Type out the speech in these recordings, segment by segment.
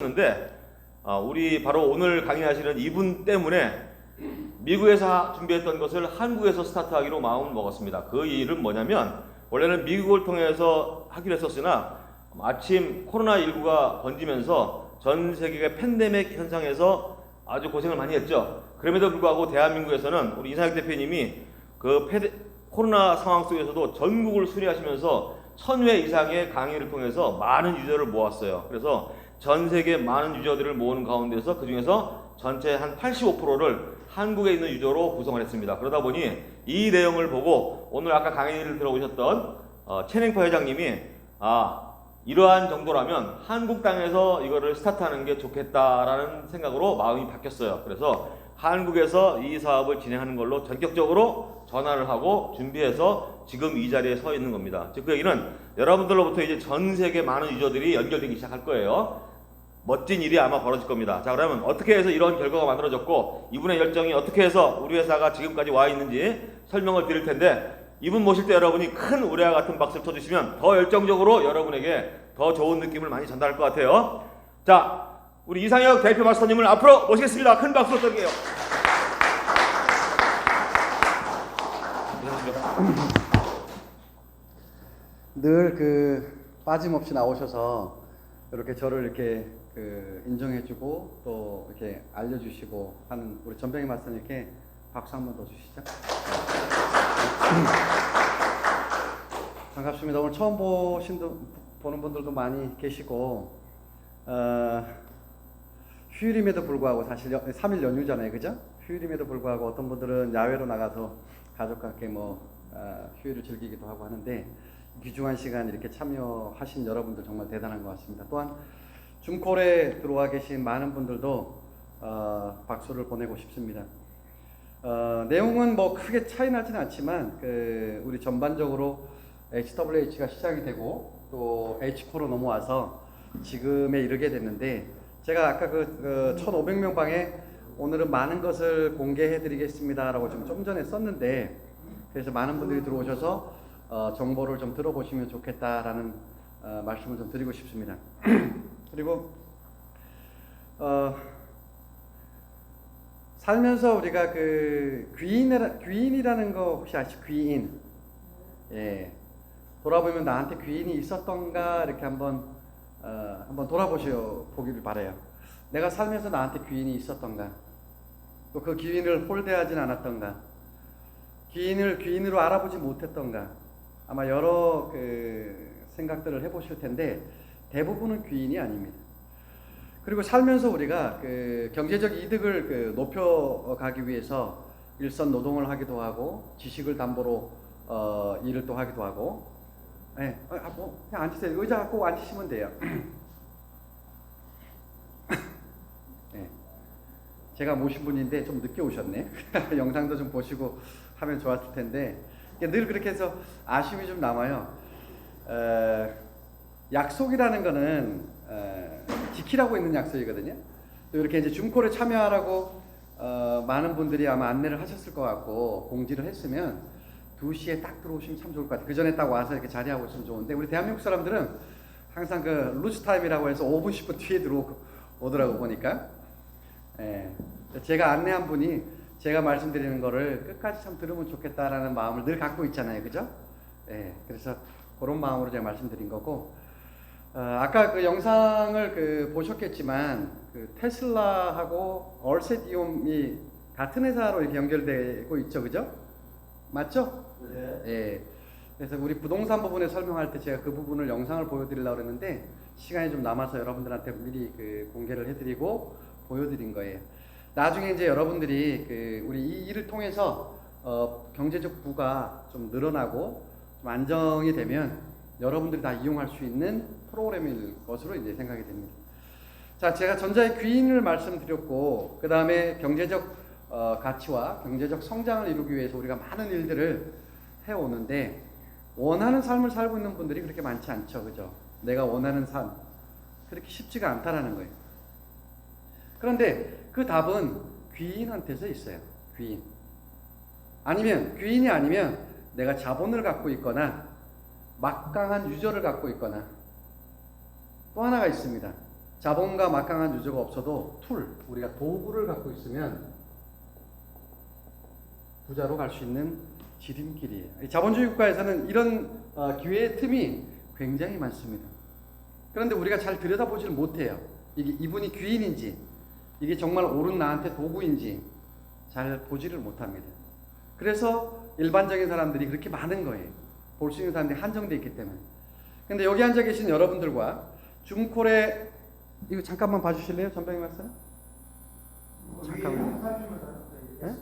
는데 우리 바로 오늘 강의하시는 이분 때문에 미국에서 준비했던 것을 한국에서 스타트하기로 마음을 먹었습니다. 그 일은 뭐냐면 원래는 미국을 통해서 하기로 했었으나 마침 코로나19가 번지면서 전 세계가 팬데믹 현상에서 아주 고생을 많이 했죠. 그럼에도 불구하고 대한민국에서는 우리 이상혁 대표님이 코로나 상황 속에서도 전국을 순회하시면서 1000회 이상의 강의를 통해서 많은 유저를 모았어요. 그래서 전 세계 많은 유저들을 모으는 가운데서 그 중에서 전체 한 85%를 한국에 있는 유저로 구성을 했습니다. 그러다 보니 이 내용을 보고 오늘 아까 강의를 들어오셨던 채냉파 회장님이 이러한 정도라면 한국 땅에서 이거를 스타트하는 게 좋겠다라는 생각으로 마음이 바뀌었어요. 그래서 한국에서 이 사업을 진행하는 걸로 전격적으로 전화를 하고 준비해서 지금 이 자리에 서 있는 겁니다. 즉 그 얘기는 여러분들로부터 이제 전 세계 많은 유저들이 연결되기 시작할 거예요. 멋진 일이 아마 벌어질 겁니다. 자, 그러면 어떻게 해서 이런 결과가 만들어졌고 이분의 열정이 어떻게 해서 우리 회사가 지금까지 와 있는지 설명을 드릴 텐데, 이분 모실 때 여러분이 큰 우레와 같은 박수를 쳐주시면 더 열정적으로 여러분에게 더 좋은 느낌을 많이 전달할 것 같아요. 자, 우리 이상혁 대표 마스터님을 앞으로 모시겠습니다. 큰 박수로 드릴게요. 늘 빠짐없이 나오셔서 이렇게 저를 이렇게 인정해주고 또 이렇게 알려주시고 하는 우리 전병희 마스터님께 박수 한번 더 주시죠. 반갑습니다. 오늘 처음 보는 분들도 많이 계시고, 휴일임에도 불구하고 사실 3일 연휴잖아요, 그죠? 휴일임에도 불구하고 어떤 분들은 야외로 나가서 가족과 함께 휴일을 즐기기도 하고 하는데, 귀중한 시간 이렇게 참여하신 여러분들 정말 대단한 것 같습니다. 또한 줌콜에 들어와 계신 많은 분들도 박수를 보내고 싶습니다. 내용은 뭐 크게 차이 나지는 않지만 우리 전반적으로 HWH가 시작이 되고 또 H코로 넘어와서 지금에 이르게 됐는데, 제가 아까 1500명 방에 오늘은 많은 것을 공개해 드리겠습니다 라고 좀 전에 썼는데, 그래서 많은 분들이 들어오셔서 정보를 좀 들어보시면 좋겠다라는 말씀을 좀 드리고 싶습니다. 그리고 살면서 우리가 귀인이라는 거 혹시 아시죠? 귀인. 예. 돌아보면 나한테 귀인이 있었던가 이렇게 한번 돌아보기를 바라요. 내가 살면서 나한테 귀인이 있었던가, 또 그 귀인을 홀대하진 않았던가, 귀인을 귀인으로 알아보지 못했던가, 아마 여러 생각들을 해보실 텐데 대부분은 귀인이 아닙니다. 그리고 살면서 우리가 경제적 이득을 높여가기 위해서 일선 노동을 하기도 하고 지식을 담보로 일을 또 하기도 하고, 그냥 앉으세요. 의자 꼭 앉으시면 돼요. 네. 제가 모신 분인데 좀 늦게 오셨네. 영상도 좀 보시고 하면 좋았을 텐데 늘 그렇게 해서 아쉬움이 좀 남아요. 약속이라는 거는 지키라고 있는 약속이거든요. 또 이렇게 이제 줌콜에 참여하라고 많은 분들이 아마 안내를 하셨을 것 같고 공지를 했으면 2시에 딱 들어오시면 참 좋을 것 같아요. 그 전에 딱 와서 이렇게 자리하고 있으면 좋은데, 우리 대한민국 사람들은 항상 루즈 타임이라고 해서 5분 10분 뒤에 들어오더라고 보니까. 제가 안내한 분이 제가 말씀드리는 거를 끝까지 참 들으면 좋겠다라는 마음을 늘 갖고 있잖아요, 그죠? 그래서 그런 마음으로 제가 말씀드린 거고, 아까 영상을 보셨겠지만 테슬라하고 얼세디움이 같은 회사로 이렇게 연결되고 있죠, 그죠? 맞죠? 네. 그래서 우리 부동산 부분에 설명할 때 제가 그 부분을 영상을 보여드리려고 했는데 시간이 좀 남아서 여러분들한테 미리 공개를 해드리고 보여드린 거예요. 나중에 이제 여러분들이 우리 이 일을 통해서 경제적 부가 좀 늘어나고 좀 안정이 되면 여러분들이 다 이용할 수 있는 프로그램일 것으로 이제 생각이 됩니다. 자, 제가 전자의 귀인을 말씀드렸고, 그 다음에 경제적 가치와 경제적 성장을 이루기 위해서 우리가 많은 일들을 해오는데, 원하는 삶을 살고 있는 분들이 그렇게 많지 않죠, 그죠? 내가 원하는 삶, 그렇게 쉽지가 않다라는 거예요. 그런데 그 답은 귀인한테서 있어요. 귀인. 귀인이 아니면 내가 자본을 갖고 있거나 막강한 유저를 갖고 있거나, 또 하나가 있습니다. 자본과 막강한 유저가 없어도 우리가 도구를 갖고 있으면 부자로 갈 수 있는 지름길이에요. 이 자본주의 국가에서는 이런 기회의 틈이 굉장히 많습니다. 그런데 우리가 잘 들여다보지를 못해요. 이분이 귀인인지, 이게 정말 옳은 나한테 도구인지 잘 보지를 못합니다. 그래서 일반적인 사람들이 그렇게 많은 거예요. 볼 수 있는 사람들이 한정되어 있기 때문에. 근데 여기 앉아 계신 여러분들과 줌콜에 이거 잠깐만 봐주실래요? 전병희 박사님? 잠깐만요. 네?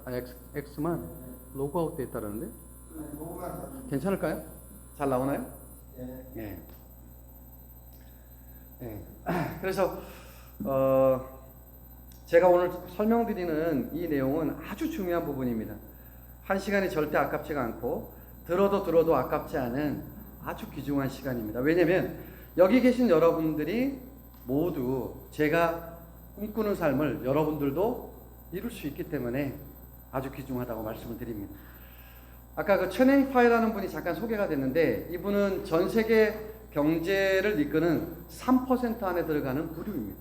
아니, X만 로그아웃 돼 있다라는데? 괜찮을까요? 잘 나오나요? 네. 네. 그래서 제가 오늘 설명드리는 이 내용은 아주 중요한 부분입니다. 한 시간이 절대 아깝지가 않고 들어도 아깝지 않은 아주 귀중한 시간입니다. 왜냐면 여기 계신 여러분들이 모두 제가 꿈꾸는 삶을 여러분들도 이룰 수 있기 때문에 아주 귀중하다고 말씀을 드립니다. 아까 그 최냉파이라는 분이 잠깐 소개가 됐는데 이분은 전 세계 경제를 이끄는 3% 안에 들어가는 부류입니다.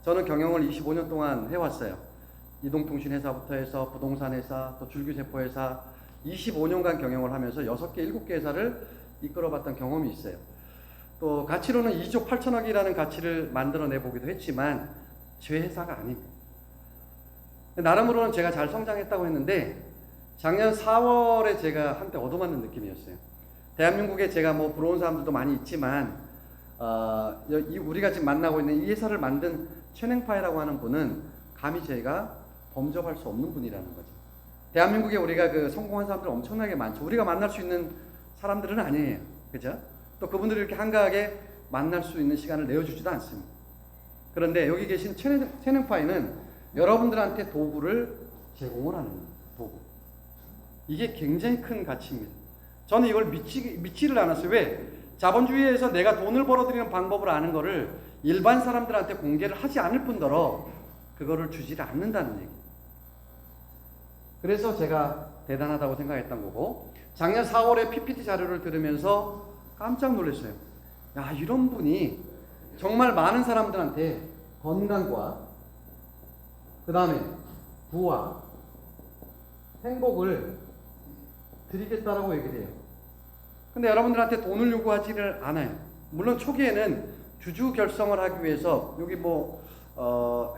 저는 경영을 25년 동안 해왔어요. 이동통신 회사부터 해서 부동산 회사, 또 줄기세포 회사 25년간 경영을 하면서 6개, 7개 회사를 이끌어봤던 경험이 있어요. 또 가치로는 2조 8천억이라는 가치를 만들어내 보기도 했지만 제 회사가 아닙니다. 나름으로는 제가 잘 성장했다고 했는데 작년 4월에 제가 한때 얻어맞는 느낌이었어요. 대한민국에 제가 뭐 부러운 사람들도 많이 있지만 우리가 지금 만나고 있는 이 회사를 만든 최냉파이라고 하는 분은 감히 제가 범접할 수 없는 분이라는 거죠. 대한민국에 우리가 그 성공한 사람들 엄청나게 많죠. 우리가 만날 수 있는 사람들은 아니에요. 그죠? 또 그분들이 이렇게 한가하게 만날 수 있는 시간을 내어주지도 않습니다. 그런데 여기 계신 최냉파이는 여러분들한테 도구를 제공을 하는 도구. 이게 굉장히 큰 가치입니다. 저는 이걸 믿지를 않았어요. 왜? 자본주의에서 내가 돈을 벌어들이는 방법을 아는 거를 일반 사람들한테 공개를 하지 않을 뿐더러 그거를 주지를 않는다는 얘기. 그래서 제가 대단하다고 생각했던 거고 작년 4월에 PPT 자료를 들으면서 깜짝 놀랐어요. 야, 이런 분이 정말 많은 사람들한테 건강과 그 다음에 부와 행복을 드리겠다라고 얘기를 해요. 근데 여러분들한테 돈을 요구하지를 않아요. 물론 초기에는 주주 결성을 하기 위해서 여기 뭐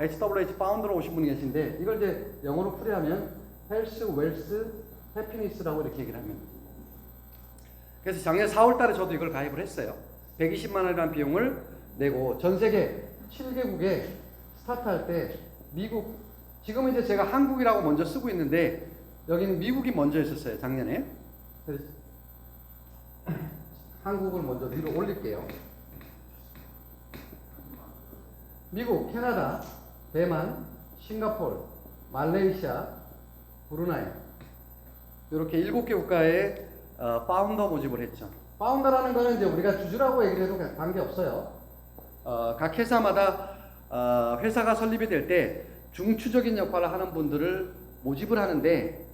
HWH 파운더로 오신 분이 계신데 이걸 이제 영어로 풀이하면 헬스, 웰스, 해피니스라고 이렇게 얘기를 합니다. 그래서 작년 4월 달에 저도 이걸 가입을 했어요. 120만 원이라는 비용을 내고 전 세계 7개국에 스타트할 때 미국, 지금은 이제 제가 한국이라고 먼저 쓰고 있는데 여기는 미국이 먼저 했었어요. 작년에. 그래서 한국을 먼저 위로 올릴게요. 미국, 캐나다, 대만, 싱가포르, 말레이시아, 브루나이 이렇게 7개 국가에 파운더 모집을 했죠. 파운더라는 거는 이제 우리가 주주라고 얘기를 해도 관계없어요. 각 회사마다 회사가 설립이 될 때 중추적인 역할을 하는 분들을 모집을 하는데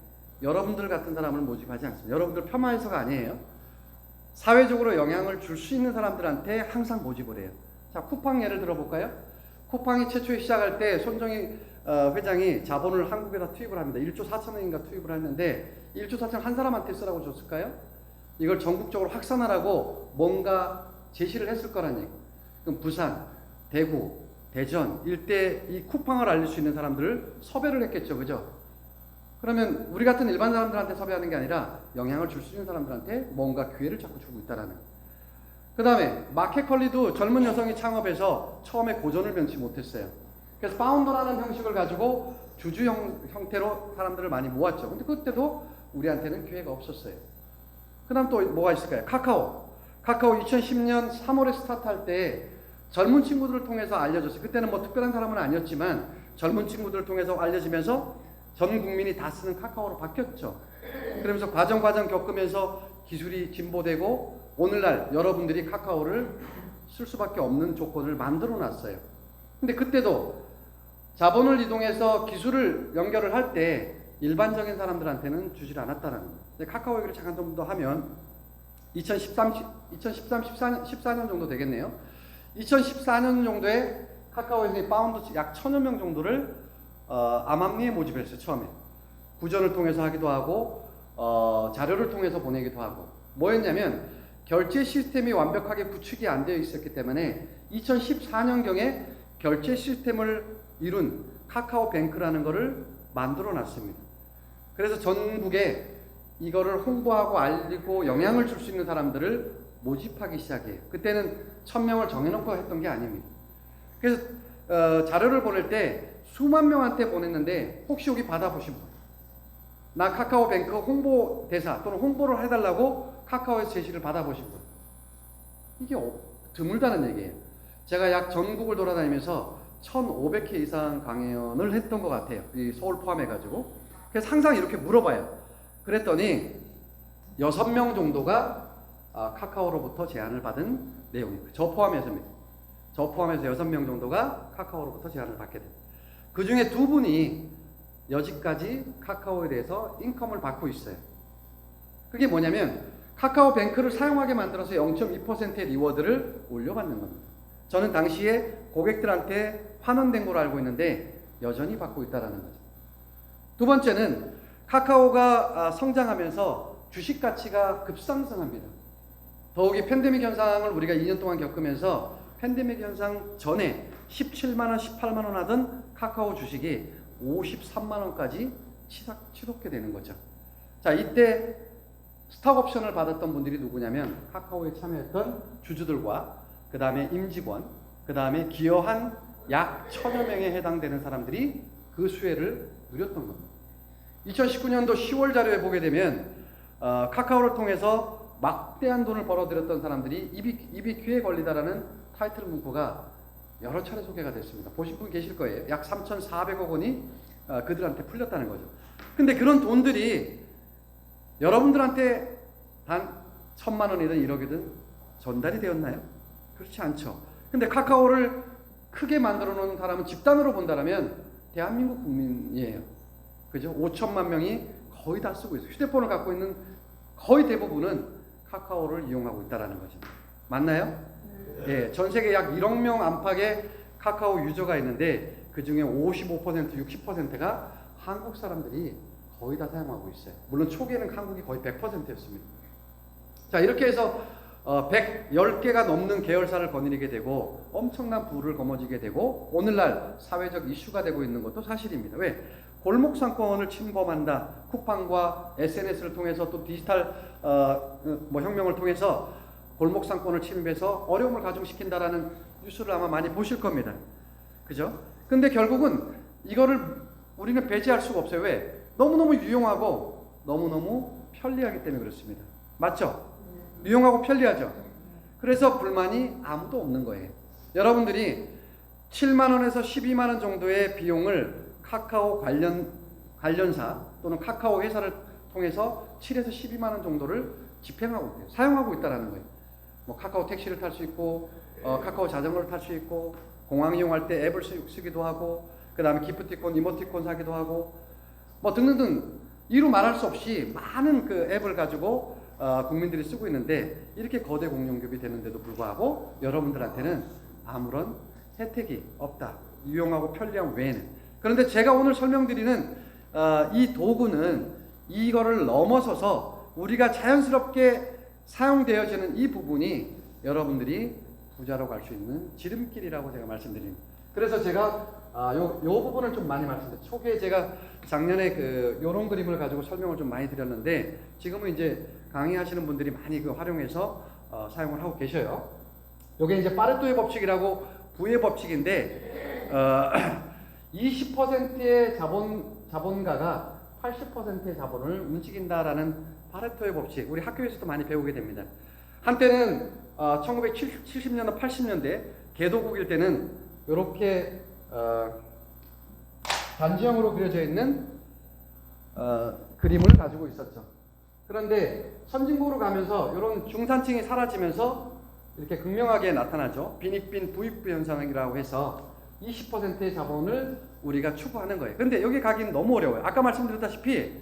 여러분들 같은 사람을 모집하지 않습니다. 여러분들 폄하해서가 아니에요. 사회적으로 영향을 줄 수 있는 사람들한테 항상 모집을 해요. 자, 쿠팡 예를 들어볼까요? 쿠팡이 최초에 시작할 때 손정희 회장이 자본을 한국에다 투입을 합니다. 1조 4천억인가 투입을 했는데 1조 4천억 한 사람한테 쓰라고 줬을까요? 이걸 전국적으로 확산하라고 뭔가 제시를 했을 거란 얘기. 그럼 부산, 대구, 대전 일대 이 쿠팡을 알릴 수 있는 사람들을 섭외를 했겠죠. 그죠? 그러면 우리 같은 일반 사람들한테 섭외하는 게 아니라 영향을 줄 수 있는 사람들한테 뭔가 기회를 자꾸 주고 있다라는. 그 다음에 마켓컬리도 젊은 여성이 창업해서 처음에 고전을 면치 못했어요. 그래서 파운더라는 형식을 가지고 주주 형태로 사람들을 많이 모았죠. 근데 그때도 우리한테는 기회가 없었어요. 그 다음 또 뭐가 있을까요? 카카오 2010년 3월에 스타트할 때 젊은 친구들을 통해서 알려졌어요. 그때는 뭐 특별한 사람은 아니었지만 젊은 친구들을 통해서 알려지면서 전 국민이 다 쓰는 카카오로 바뀌었죠. 그러면서 과정 겪으면서 기술이 진보되고 오늘날 여러분들이 카카오를 쓸 수밖에 없는 조건을 만들어 놨어요. 근데 그때도 자본을 이동해서 기술을 연결을 할 때 일반적인 사람들한테는 주질 않았다는 거예요. 카카오 얘기를 잠깐 좀 더 하면 14년 정도 되겠네요. 2014년 정도에 카카오에서 파운드 약 1000여 명 정도를 암암리에 모집했어요. 처음에 구전을 통해서 하기도 하고 자료를 통해서 보내기도 하고, 뭐였냐면 결제 시스템이 완벽하게 구축이 안 되어 있었기 때문에 2014년경에 결제 시스템을 이룬 카카오뱅크라는 것을 만들어 놨습니다. 그래서 전국에 이거를 홍보하고 알리고 영향을 줄 수 있는 사람들을 모집하기 시작해요. 그때는 1000명을 정해놓고 했던 게 아닙니다. 그래서 자료를 보낼 때 수만 명한테 보냈는데, 혹시 여기 받아보신 분, 나 카카오뱅크 홍보대사 또는 홍보를 해달라고 카카오에서 제시를 받아보신 분, 이게 드물다는 얘기예요. 제가 약 전국을 돌아다니면서 1500회 이상 강연을 했던 것 같아요. 이 서울 포함해가지고. 그래서 항상 이렇게 물어봐요. 그랬더니 6명 정도가 카카오로부터 제안을 받은 내용입니다. 저 포함해서입니다. 저 포함해서 6명 정도가 카카오로부터 제안을 받게 됩니다. 그 중에 2분이 여지까지 카카오에 대해서 인컴을 받고 있어요. 그게 뭐냐면 카카오뱅크를 사용하게 만들어서 0.2%의 리워드를 올려받는 겁니다. 저는 당시에 고객들한테 환원된 걸로 알고 있는데 여전히 받고 있다는 거죠. 두 번째는 카카오가 성장하면서 주식 가치가 급상승합니다. 더욱이 팬데믹 현상을 우리가 2년 동안 겪으면서 팬데믹 현상 전에 17만원, 18만원 하던 카카오 주식이 53만원까지 치솟게 되는 거죠. 자, 이때 스탁 옵션을 받았던 분들이 누구냐면 카카오에 참여했던 주주들과 그 다음에 임직원, 그 다음에 기여한 약 1000여 명에 해당되는 사람들이 그 수혜를 누렸던 겁니다. 2019년도 10월 자료에 보게 되면 카카오를 통해서 막대한 돈을 벌어들였던 사람들이 입이 귀에 걸리다라는 타이틀 문구가 여러 차례 소개가 됐습니다. 보신 분 계실 거예요. 약 3,400억 원이 그들한테 풀렸다는 거죠. 근데 그런 돈들이 여러분들한테 단 1000만 원이든 1억이든 전달이 되었나요? 그렇지 않죠. 근데 카카오를 크게 만들어 놓은 사람은 집단으로 본다면 대한민국 국민이에요. 그죠? 5천만 명이 거의 다 쓰고 있어요. 휴대폰을 갖고 있는 거의 대부분은 카카오를 이용하고 있다는 거죠. 맞나요? 예, 전 세계 약 1억 명 안팎의 카카오 유저가 있는데 그 중에 55%, 60%가 한국 사람들이 거의 다 사용하고 있어요. 물론 초기에는 한국이 거의 100%였습니다. 자, 이렇게 해서 110개가 넘는 계열사를 거느리게 되고 엄청난 부를 거머쥐게 되고 오늘날 사회적 이슈가 되고 있는 것도 사실입니다. 왜? 골목 상권을 침범한다. 쿠팡과 SNS를 통해서 또 디지털 혁명을 통해서 골목 상권을 침입해서 어려움을 가중시킨다라는 뉴스를 아마 많이 보실 겁니다. 그죠? 근데 결국은 이거를 우리는 배제할 수가 없어요. 왜? 너무너무 유용하고 너무너무 편리하기 때문에 그렇습니다. 맞죠? 유용하고 편리하죠? 그래서 불만이 아무도 없는 거예요. 여러분들이 7만원에서 12만원 정도의 비용을 카카오 관련사 또는 카카오 회사를 통해서 7에서 12만원 정도를 집행하고 있대요. 사용하고 있다는 거예요. 뭐 카카오 택시를 탈 수 있고 카카오 자전거를 탈 수 있고 공항 이용할 때 앱을 쓰기도 하고 그 다음에 기프티콘, 이모티콘 사기도 하고 뭐 등등등 이루 말할 수 없이 많은 그 앱을 가지고 국민들이 쓰고 있는데 이렇게 거대 공룡급이 되는데도 불구하고 여러분들한테는 아무런 혜택이 없다. 유용하고 편리한 외에는. 그런데 제가 오늘 설명드리는 이 도구는 이거를 넘어서서 우리가 자연스럽게 사용되어지는 이 부분이 여러분들이 부자로 갈 수 있는 지름길이라고 제가 말씀드립니다. 그래서 제가 요 부분을 좀 많이 말씀드렸어요. 초기에 제가 작년에 요런 그림을 가지고 설명을 좀 많이 드렸는데 지금은 이제 강의하시는 분들이 많이 활용해서 사용을 하고 계셔요. 요게 이제 파레토의 법칙이라고 부의 법칙인데 20%의 자본가가 80%의 자본을 움직인다라는 파레토의 법칙. 우리 학교에서도 많이 배우게 됩니다. 한때는 1970년대, 80년대 개도국일 때는 이렇게 단지형으로 그려져 있는 그림을 가지고 있었죠. 그런데 선진국으로 가면서 이런 중산층이 사라지면서 이렇게 극명하게 나타나죠. 빈익빈 부익부 현상이라고 해서 20%의 자본을 우리가 추구하는 거예요. 근데 여기 가기는 너무 어려워요. 아까 말씀드렸다시피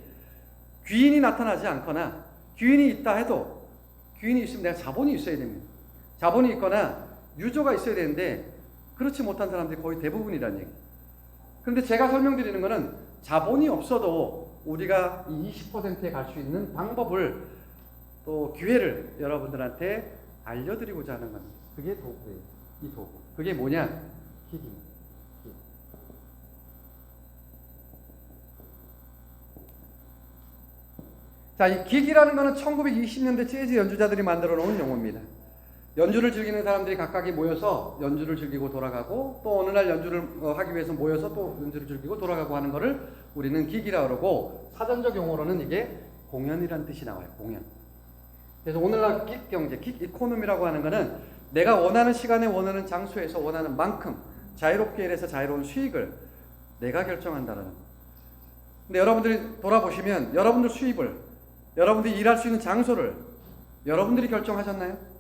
귀인이 나타나지 않거나 귀인이 있다 해도 귀인이 있으면 내가 자본이 있어야 됩니다. 자본이 있거나 유저가 있어야 되는데 그렇지 못한 사람들이 거의 대부분이라는 얘기. 그런데 제가 설명드리는 것은 자본이 없어도 우리가 이 20%에 갈 수 있는 방법을 또 기회를 여러분들한테 알려드리고자 하는 겁니다. 그게 도구예요. 이 도구. 그게 뭐냐? 킥입니다. 킥. 자, 이 킥이라는 것은 1920년대 재즈 연주자들이 만들어 놓은 용어입니다. 연주를 즐기는 사람들이 각각이 모여서 연주를 즐기고 돌아가고 또 어느 날 연주를 하기 위해서 모여서 또 연주를 즐기고 돌아가고 하는 것을 우리는 킥이라고 그러고 사전적 용어로는 이게 공연이라는 뜻이 나와요. 공연. 그래서 오늘날 킥 경제, 킥 이코노미라고 하는 것은 내가 원하는 시간에 원하는 장소에서 원하는 만큼 자유롭게 일해서 자유로운 수익을 내가 결정한다는 거. 근데 여러분들이 돌아보시면 여러분들 수입을 여러분들이 일할 수 있는 장소를 여러분들이 결정하셨나요?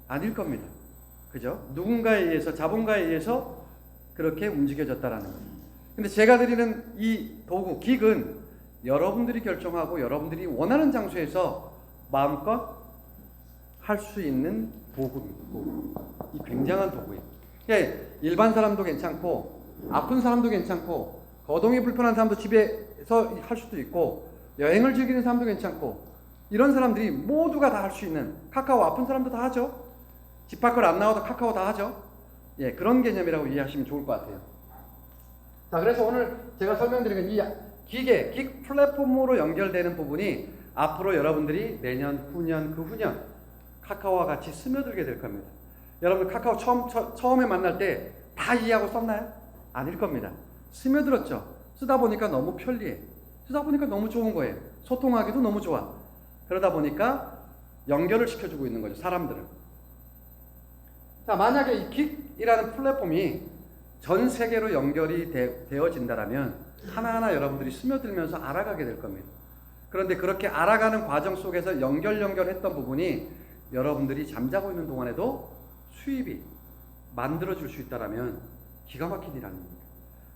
아닐 겁니다. 그죠? 누군가에 의해서, 자본가에 의해서 그렇게 움직여졌다라는 거예요. 근데 제가 드리는 이 도구, 킥은 여러분들이 결정하고 여러분들이 원하는 장소에서 마음껏 할 수 있는 도구입니다. 도구. 이 굉장한 도구예요. 그러니까 일반 사람도 괜찮고, 아픈 사람도 괜찮고, 거동이 불편한 사람도 집에서 할 수도 있고, 여행을 즐기는 사람도 괜찮고, 이런 사람들이 모두가 다 할 수 있는, 카카오 아픈 사람도 다 하죠. 집 밖을 안 나와도 카카오 다 하죠. 예, 그런 개념이라고 이해하시면 좋을 것 같아요. 자, 그래서 오늘 제가 설명드린 이 기계, 킥 플랫폼으로 연결되는 부분이 앞으로 여러분들이 내년, 후년, 그 후년 카카오와 같이 스며들게 될 겁니다. 여러분 카카오 처음에 만날 때 다 이해하고 썼나요? 아닐 겁니다. 스며들었죠. 쓰다 보니까 너무 편리해. 쓰다 보니까 너무 좋은 거예요. 소통하기도 너무 좋아. 그러다 보니까 연결을 시켜주고 있는 거죠. 사람들을. 자, 만약에 이 킥이라는 플랫폼이 전 세계로 연결이 되어진다면 하나하나 여러분들이 스며들면서 알아가게 될 겁니다. 그런데 그렇게 알아가는 과정 속에서 연결했던 부분이 여러분들이 잠자고 있는 동안에도 수입이 만들어줄 수 있다면 기가 막힌 일 아닙니까?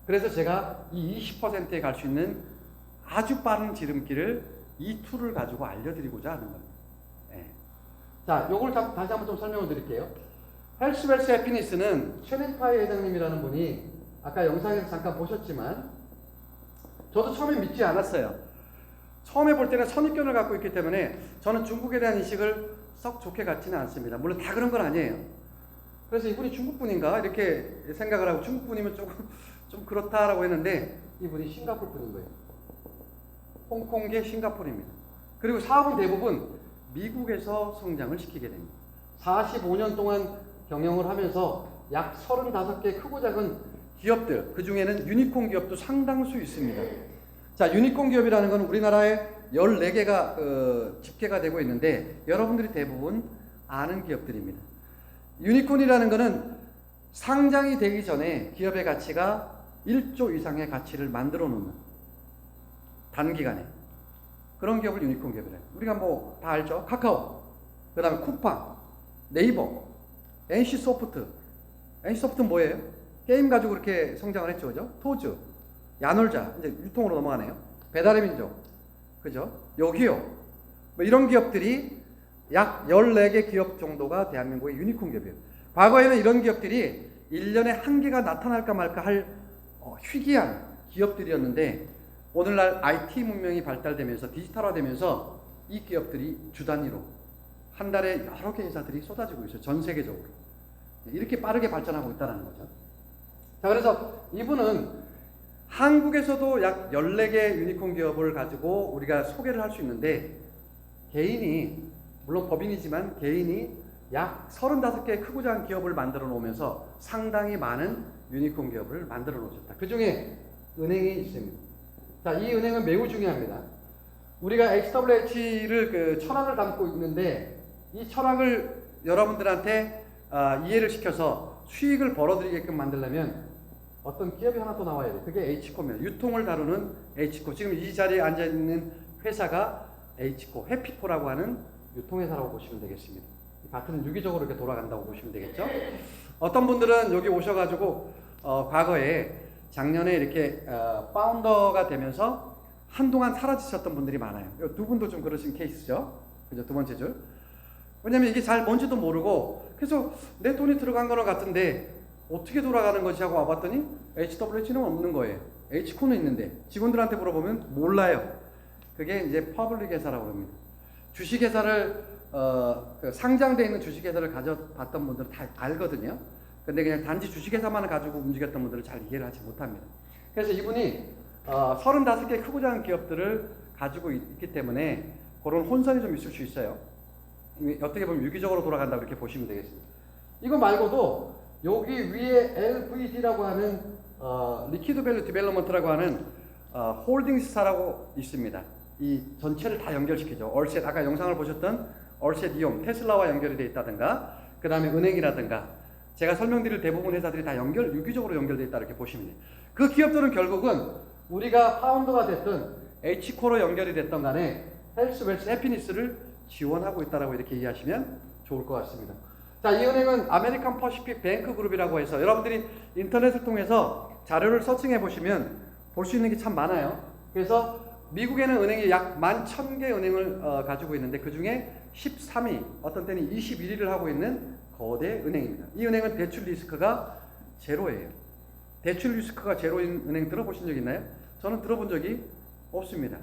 그래서 제가 이 20%에 갈 수 있는 아주 빠른 지름길을 이 툴을 가지고 알려드리고자 하는 겁니다. 네. 자, 요걸 다시 한번 좀 설명을 드릴게요. 헬스 웰스 해피니스는 최냉파이 회장님이라는 분이 아까 영상에서 잠깐 보셨지만 저도 처음에 믿지 않았어요. 처음에 볼 때는 선입견을 갖고 있기 때문에 저는 중국에 대한 인식을 썩 좋게 갖지는 않습니다. 물론 다 그런 건 아니에요. 그래서 이분이 중국분인가 이렇게 생각을 하고 중국분이면 조금 좀 그렇다라고 했는데 이분이 싱가포르 분인 거예요. 홍콩계 싱가포르입니다. 그리고 사업은 대부분 미국에서 성장을 시키게 됩니다. 45년 동안 경영을 하면서 약 35개 크고 작은 기업들, 그 중에는 유니콘 기업도 상당수 있습니다. 자, 유니콘 기업이라는 건 우리나라에 14개가 집계가 되고 있는데 여러분들이 대부분 아는 기업들입니다. 유니콘이라는 것은 상장이 되기 전에 기업의 가치가 1조 이상의 가치를 만들어 놓는 단기간에 그런 기업을 유니콘 기업이래요. 우리가 뭐 다 알죠? 카카오, 그 다음에 쿠팡, 네이버, NC소프트. NC소프트는 뭐예요? 게임 가지고 그렇게 성장을 했죠, 그죠? 토즈, 야놀자, 이제 유통으로 넘어가네요. 배달의 민족, 그죠? 요기요. 뭐 이런 기업들이 약 14개 기업 정도가 대한민국의 유니콘 기업이에요. 과거에는 이런 기업들이 1년에 한 개가 나타날까 말까 할 희귀한 기업들이었는데 오늘날 IT 문명이 발달되면서 디지털화되면서 이 기업들이 주 단위로 한 달에 여러 개 회사들이 쏟아지고 있어요. 전 세계적으로. 이렇게 빠르게 발전하고 있다는 거죠. 자, 그래서 이분은 한국에서도 약 14개 유니콘 기업을 가지고 우리가 소개를 할 수 있는데 개인이, 물론 법인이지만 개인이 약 35개의 크고 작은 기업을 만들어 놓으면서 상당히 많은 유니콘 기업을 만들어 놓으셨다. 그 중에 은행이 있습니다. 자, 이 은행은 매우 중요합니다. 우리가 HWH를 철학을 담고 있는데 이 철학을 여러분들한테 이해를 시켜서 수익을 벌어들이게끔 만들려면 어떤 기업이 하나 또 나와야 돼요. 그게 H코입니다. 유통을 다루는 H코. 지금 이 자리에 앉아있는 회사가 H코, 해피코라고 하는 유통회사라고 보시면 되겠습니다. 같은 유기적으로 이렇게 돌아간다고 보시면 되겠죠. 어떤 분들은 여기 오셔가지고 과거에 작년에 이렇게 파운더가 되면서 한동안 사라지셨던 분들이 많아요. 두 분도 좀 그러신 케이스죠. 그죠? 두 번째 줄. 왜냐면 이게 잘 뭔지도 모르고 그래서 내 돈이 들어간 거는 같은데 어떻게 돌아가는 거지 하고 와봤더니 HWH는 없는 거예요. H코는 있는데 직원들한테 물어보면 몰라요. 그게 이제 퍼블릭 회사라고 합니다. 주식회사를 그 상장되어 있는 주식회사를 가져봤던 분들은 다 알거든요. 근데 그냥 단지 주식회사만 가지고 움직였던 분들은 잘 이해를 하지 못합니다. 그래서 이분이 35개 크고 작은 기업들을 가지고 있기 때문에 그런 혼선이 좀 있을 수 있어요. 어떻게 보면 유기적으로 돌아간다 이렇게 보시면 되겠습니다. 이거 말고도 여기 위에 LVD라고 하는 리퀴드 밸류 디벨롭먼트라고 하는 홀딩스사라고 있습니다. 이 전체를 다 연결시키죠. 얼셋 아까 영상을 보셨던 얼셋 이용 테슬라와 연결이 되어 있다든가 그 다음에 은행이라든가 제가 설명드릴 대부분 회사들이 다 유기적으로 연결되어 있다 이렇게 보시면 돼요. 그 기업들은 결국은 우리가 파운더가 됐든 H코로 연결이 됐던 간에 헬스, 웰스, 해피니스를 지원하고 있다라고 이렇게 이해하시면 좋을 것 같습니다. 자, 이 은행은 아메리칸 퍼시픽 뱅크 그룹이라고 해서 여러분들이 인터넷을 통해서 자료를 서칭해 보시면 볼 수 있는 게 참 많아요. 그래서 미국에는 은행이 약 11,000개 은행을 가지고 있는데 그 중에 13위, 어떤 때는 21위를 하고 있는 거대 은행입니다. 이 은행은 대출 리스크가 제로예요. 대출 리스크가 제로인 은행 들어보신 적 있나요? 저는 들어본 적이 없습니다.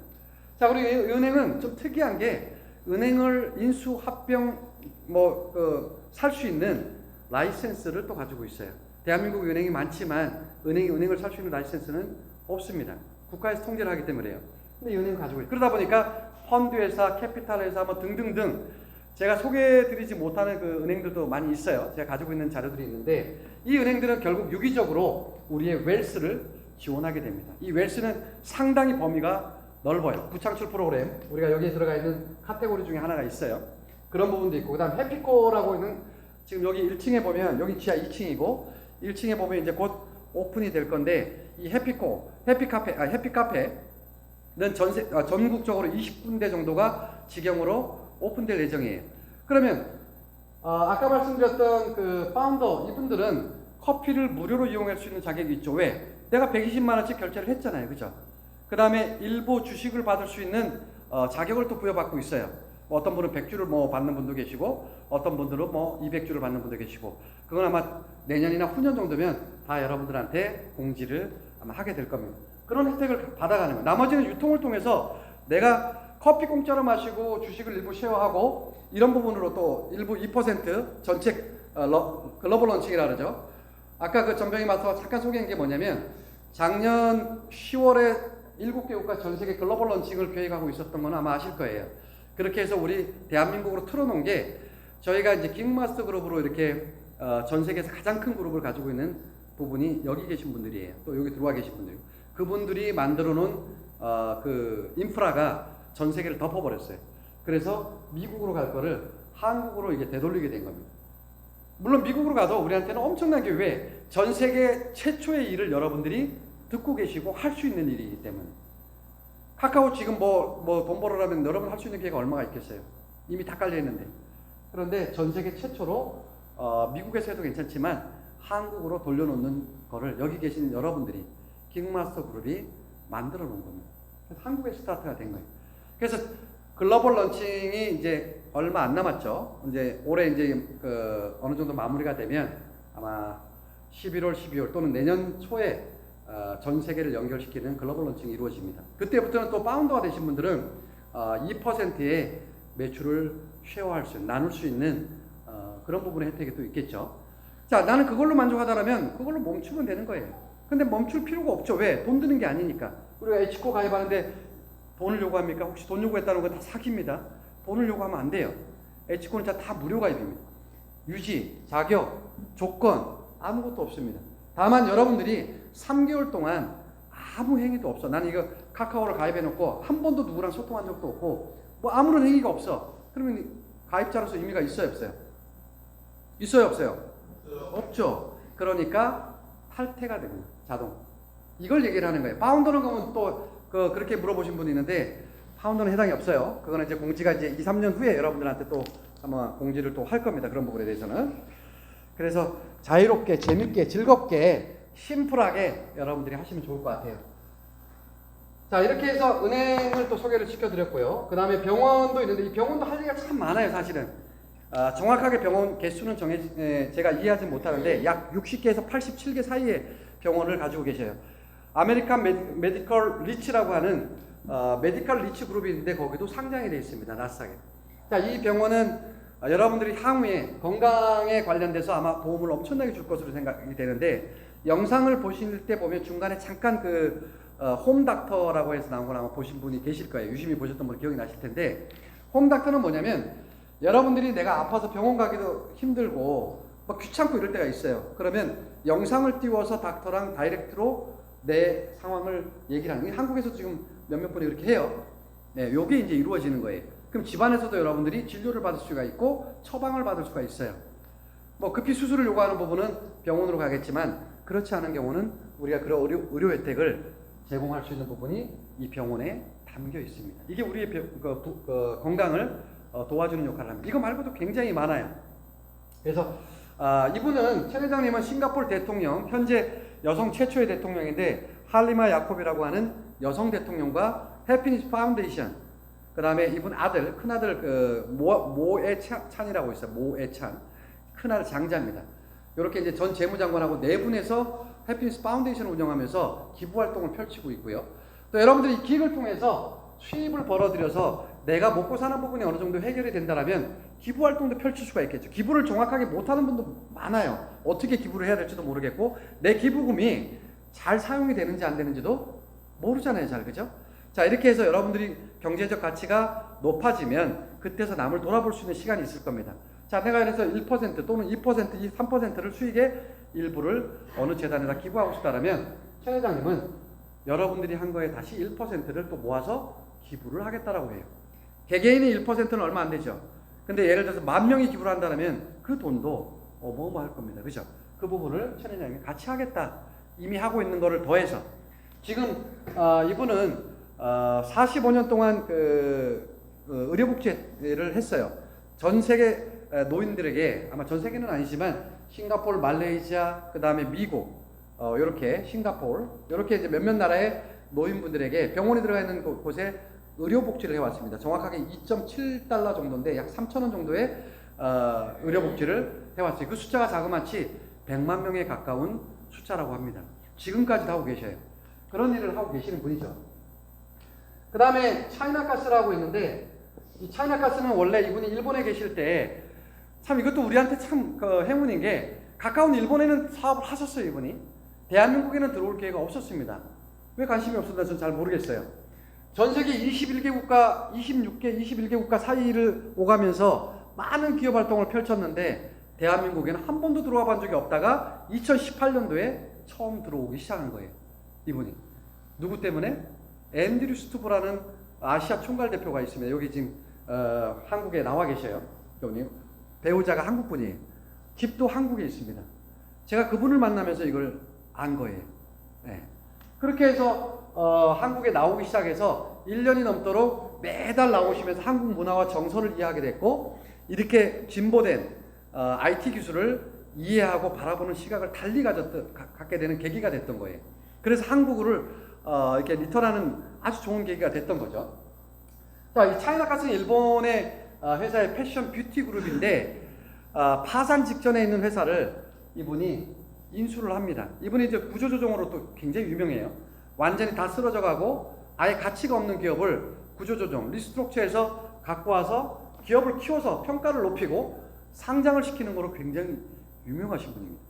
자, 그리고 이 은행은 좀 특이한 게 은행을 인수, 합병, 살 수 있는 라이센스를 또 가지고 있어요. 대한민국 은행이 많지만 은행을 살 수 있는 라이센스는 없습니다. 국가에서 통제를 하기 때문에요. 근데 이 은행을 가지고 있어요. 그러다 보니까 펀드 회사, 캐피탈 회사 뭐 등등등 제가 소개해드리지 못하는 그 은행들도 많이 있어요. 제가 가지고 있는 자료들이 있는데 이 은행들은 결국 유기적으로 우리의 웰스를 지원하게 됩니다. 이 웰스는 상당히 범위가 넓어요. 부창출 프로그램 우리가 여기에 들어가 있는 카테고리 중에 하나가 있어요. 그런 부분도 있고 그 다음 해피코라고 있는 지금 여기 1층에 보면 여기 지하 2층이고 1층에 보면 이제 곧 오픈이 될 건데 이 해피코, 해피카페는 전국적으로 20군데 정도가 직영으로 오픈될 예정이에요. 그러면 아까 말씀드렸던 그 파운더 이분들은 커피를 무료로 이용할 수 있는 자격이 있죠. 왜? 내가 120만 원씩 결제를 했잖아요. 그죠? 그 다음에 일부 주식을 받을 수 있는 자격을 또 부여받고 있어요. 어떤 분은 100주를 받는 분도 계시고 어떤 분들은 200주를 받는 분도 계시고 그건 아마 내년이나 후년 정도면 다 여러분들한테 공지를 아마 하게 될 겁니다. 그런 혜택을 받아가는 거예요. 나머지는 유통을 통해서 내가 커피 공짜로 마시고 주식을 일부 쉐어하고 이런 부분으로 또 일부 2% 전체 글로벌 런칭이라 그러죠. 아까 그 전병희 마스터가 잠깐 소개한 게 뭐냐면 작년 10월에 7개 국가 전 세계 글로벌 런칭을 계획하고 있었던 건 아마 아실 거예요. 그렇게 해서 우리 대한민국으로 틀어놓은 게 저희가 이제 킹마스터 그룹으로 이렇게 전 세계에서 가장 큰 그룹을 가지고 있는 부분이 여기 계신 분들이에요. 또 여기 들어와 계신 분들. 그분들이 만들어 놓은 그 인프라가 전 세계를 덮어버렸어요. 그래서 미국으로 갈 거를 한국으로 이게 되돌리게 된 겁니다. 물론 미국으로 가도 우리한테는 엄청나게 왜 전 세계 최초의 일을 여러분들이 듣고 계시고 할 수 있는 일이기 때문에 카카오 지금 돈 벌으라면 여러분 할 수 있는 기회가 얼마가 있겠어요? 이미 다 깔려 있는데. 그런데 전 세계 최초로 미국에서 해도 괜찮지만 한국으로 돌려놓는 거를 여기 계신 여러분들이 킹마스터 그룹이 만들어 놓은 겁니다. 그래서 한국의 스타트가 된 거예요. 그래서 글로벌 런칭이 이제 얼마 안 남았죠. 이제 올해 이제 어느 정도 마무리가 되면 아마 11월, 12월 또는 내년 초에 전 세계를 연결시키는 글로벌 런칭이 이루어집니다. 그때부터는 또 파운더가 되신 분들은 2%의 매출을 쉐어할 수, 나눌 수 있는 그런 부분의 혜택이 또 있겠죠. 자, 나는 그걸로 만족하다라면 그걸로 멈추면 되는 거예요. 근데 멈출 필요가 없죠. 왜? 돈 드는 게 아니니까. 우리가 H코 가입하는데 돈을 요구합니까? 혹시 돈 요구했다는 건 다 사기입니다. 돈을 요구하면 안 돼요. H코는 다 무료 가입입니다. 유지, 자격, 조건 아무것도 없습니다. 다만 여러분들이 3개월 동안 아무 행위도 없어. 나는 이거 카카오를 가입해놓고 한 번도 누구랑 소통한 적도 없고 아무런 행위가 없어. 그러면 가입자로서 의미가 있어요, 없어요? 있어요, 없어요? 없죠. 그러니까 탈퇴가 됩니다. 자동. 이걸 얘기를 하는 거예요. 파운더는 그러면 또 그렇게 물어보신 분이 있는데 파운더는 해당이 없어요. 그거는 이제 공지가 이제 2, 3년 후에 여러분들한테 또 아마 공지를 또 할 겁니다. 그런 부분에 대해서는. 그래서 자유롭게, 재밌게, 즐겁게, 심플하게 여러분들이 하시면 좋을 것 같아요. 자, 이렇게 해서 은행을 또 소개를 시켜드렸고요. 그 다음에 병원도 있는데 이 병원도 할 얘기가 참 많아요, 사실은. 정확하게 병원 개수는 제가 이해하지 못하는데 약 60개에서 87개 사이의 병원을 가지고 계셔요. 아메리칸 메디컬 리치라고 하는 메디컬 리치 그룹이 있는데 거기도 상장이 되어 있습니다. 나스닥에. 자, 이 병원은 여러분들이 향후에 건강에 관련돼서 아마 도움을 엄청나게 줄 것으로 생각이 되는데 영상을 보실 때 보면 중간에 잠깐 홈닥터라고 해서 나온 걸 아마 보신 분이 계실 거예요. 유심히 보셨던 분 기억이 나실 텐데 홈닥터는 뭐냐면 여러분들이 내가 아파서 병원 가기도 힘들고 뭐 귀찮고 이럴 때가 있어요. 그러면 영상을 띄워서 닥터랑 다이렉트로 내 상황을 얘기를 하는 게 한국에서 지금 몇몇 분이 이렇게 해요. 네, 요게 이제 이루어지는 거예요. 그럼 집안에서도 여러분들이 진료를 받을 수가 있고 처방을 받을 수가 있어요. 뭐 급히 수술을 요구하는 부분은 병원으로 가겠지만 그렇지 않은 경우는 우리가 그런 의료 혜택을 제공할 수 있는 부분이 이 병원에 담겨 있습니다. 이게 우리의 건강을 도와주는 역할을 합니다. 이거 말고도 굉장히 많아요. 그래서 이분은 최 회장님은 싱가포르 대통령, 현재 여성 최초의 대통령인데 할리마 야콥이라고 하는 여성 대통령과 해피니스 파운데이션, 그 다음에 이분 아들, 큰아들 모에찬이라고 있어요. 모에찬, 큰아들 장자입니다. 이렇게 이제 전 재무장관하고 네 분에서 해피니스 파운데이션을 운영하면서 기부 활동을 펼치고 있고요. 또 여러분들이 이 기획을 통해서 수입을 벌어들여서 내가 먹고 사는 부분이 어느 정도 해결이 된다면 기부 활동도 펼칠 수가 있겠죠. 기부를 정확하게 못하는 분도 많아요. 어떻게 기부를 해야 될지도 모르겠고 내 기부금이 잘 사용이 되는지 안 되는지도 모르잖아요. 잘, 그죠? 자, 이렇게 해서 여러분들이 경제적 가치가 높아지면 그때서 남을 돌아볼 수 있는 시간이 있을 겁니다. 자, 내가 그래서 1% 또는 2%, 3%를 수익의 일부를 어느 재단에다 기부하고 싶다면 최 회장님은 여러분들이 한 거에 다시 1%를 또 모아서 기부를 하겠다라고 해요. 개개인이 1%는 얼마 안 되죠. 근데 예를 들어서 10,000명이 기부를 한다면 그 돈도 어마어마할 겁니다. 그죠? 그 부분을 최 회장님이 같이 하겠다. 이미 하고 있는 거를 더해서 지금 이분은 45년 동안 의료복지를 했어요. 전 세계 노인들에게, 아마 전 세계는 아니지만 싱가포르, 말레이시아, 그 다음에 미국, 요렇게 싱가포르, 요렇게 이제 몇몇 나라의 노인분들에게 병원에 들어가 있는 곳에 의료복지를 해왔습니다. 정확하게 2.7달러 정도인데 약 3,000원 정도의 의료복지를 해왔어요. 그 숫자가 자그마치 100만 명에 가까운 숫자라고 합니다. 지금까지도 하고 계셔요. 그런 일을 하고 계시는 분이죠. 그 다음에 차이나가스라고 있는데 이 차이나가스는 원래 이분이 일본에 계실 때 참 이것도 우리한테 참 행운인 게 가까운 일본에는 사업을 하셨어요. 이분이. 대한민국에는 들어올 기회가 없었습니다. 왜 관심이 없었나 저는 잘 모르겠어요. 전 세계 21개 국가, 21개 국가 사이를 오가면서 많은 기업 활동을 펼쳤는데 대한민국에는 한 번도 들어와 본 적이 없다가 2018년도에 처음 들어오기 시작한 거예요. 이분이. 누구 때문에? 앤드류 스투브라는 아시아 총괄 대표가 있습니다. 여기 지금 한국에 나와 계셔요. 여기 배우자가 한국 분이에요. 집도 한국에 있습니다. 제가 그분을 만나면서 이걸 안 거예요. 네. 그렇게 해서 한국에 나오기 시작해서 1년이 넘도록 매달 나오시면서 한국 문화와 정서를 이해하게 됐고 이렇게 진보된 IT 기술을 이해하고 바라보는 시각을 달리 갖게 되는 계기가 됐던 거예요. 그래서 한국을 이렇게 리턴하는 아주 좋은 계기가 됐던 거죠. 자, 이 차이나가스는 일본의 회사의 패션 뷰티 그룹인데 파산 직전에 있는 회사를 이분이 인수를 합니다. 이분이 이제 구조조정으로 또 굉장히 유명해요. 완전히 다 쓰러져 가고 아예 가치가 없는 기업을 구조조정, 리스트럭처에서 갖고 와서 기업을 키워서 평가를 높이고 상장을 시키는 거로 굉장히 유명하신 분입니다.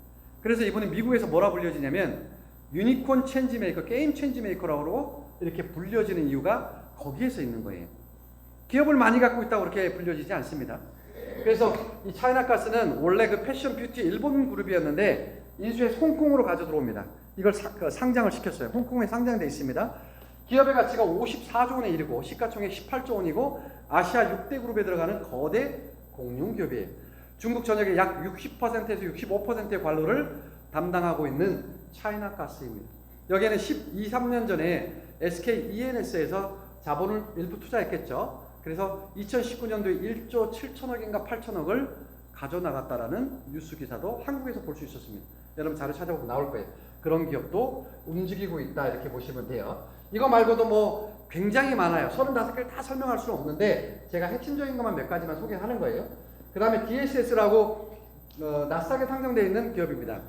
그래서 이분이 미국에서 뭐라 불려지냐면 유니콘 체인지메이커, 게임 체인지메이커라고 이렇게 불려지는 이유가 거기에서 있는 거예요. 기업을 많이 갖고 있다고 그렇게 불려지지 않습니다. 그래서 이 차이나가스는 원래 그 패션 뷰티 일본 그룹이었는데 인수해서 홍콩으로 가져 들어옵니다. 이걸 상장을 시켰어요. 홍콩에 상장돼 있습니다. 기업의 가치가 54조 원에 이르고 시가총액 18조 원이고 아시아 6대 그룹에 들어가는 거대 공룡 기업이에요. 중국 전역의 약 60%에서 65%의 관로를 담당하고 있는 차이나가스입니다. 여기에는 3년 전에 SK E&S에서 자본을 일부 투자했겠죠. 그래서 2019년도에 1조 7천억인가 8천억을 가져나갔다라는 뉴스 기사도 한국에서 볼 수 있었습니다. 여러분 자료 찾아보면 나올 거예요. 그런 기업도 움직이고 있다 이렇게 보시면 돼요. 이거 말고도 뭐 굉장히 많아요. 35개를 다 설명할 수는 없는데 제가 핵심적인 것만 몇 가지만 소개하는 거예요. 그 다음에 DSS라고 나스닥에 상장되어 있는 기업입니다.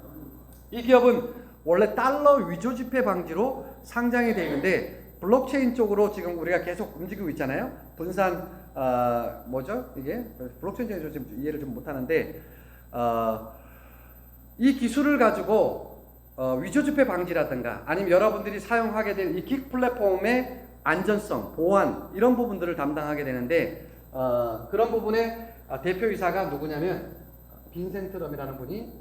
이 기업은 원래 달러 위조 지폐 방지로 상장이 되어 있는데 블록체인 쪽으로 지금 우리가 계속 움직이고 있잖아요. 분산 뭐죠? 이게 블록체인 쪽에서 지금 이해를 좀 못하는데 이 기술을 가지고 위조 지폐 방지라든가 아니면 여러분들이 사용하게 될 이 긱 플랫폼의 안전성, 보안 이런 부분들을 담당하게 되는데 그런 부분의 대표이사가 누구냐면 빈센트 럼이라는 분이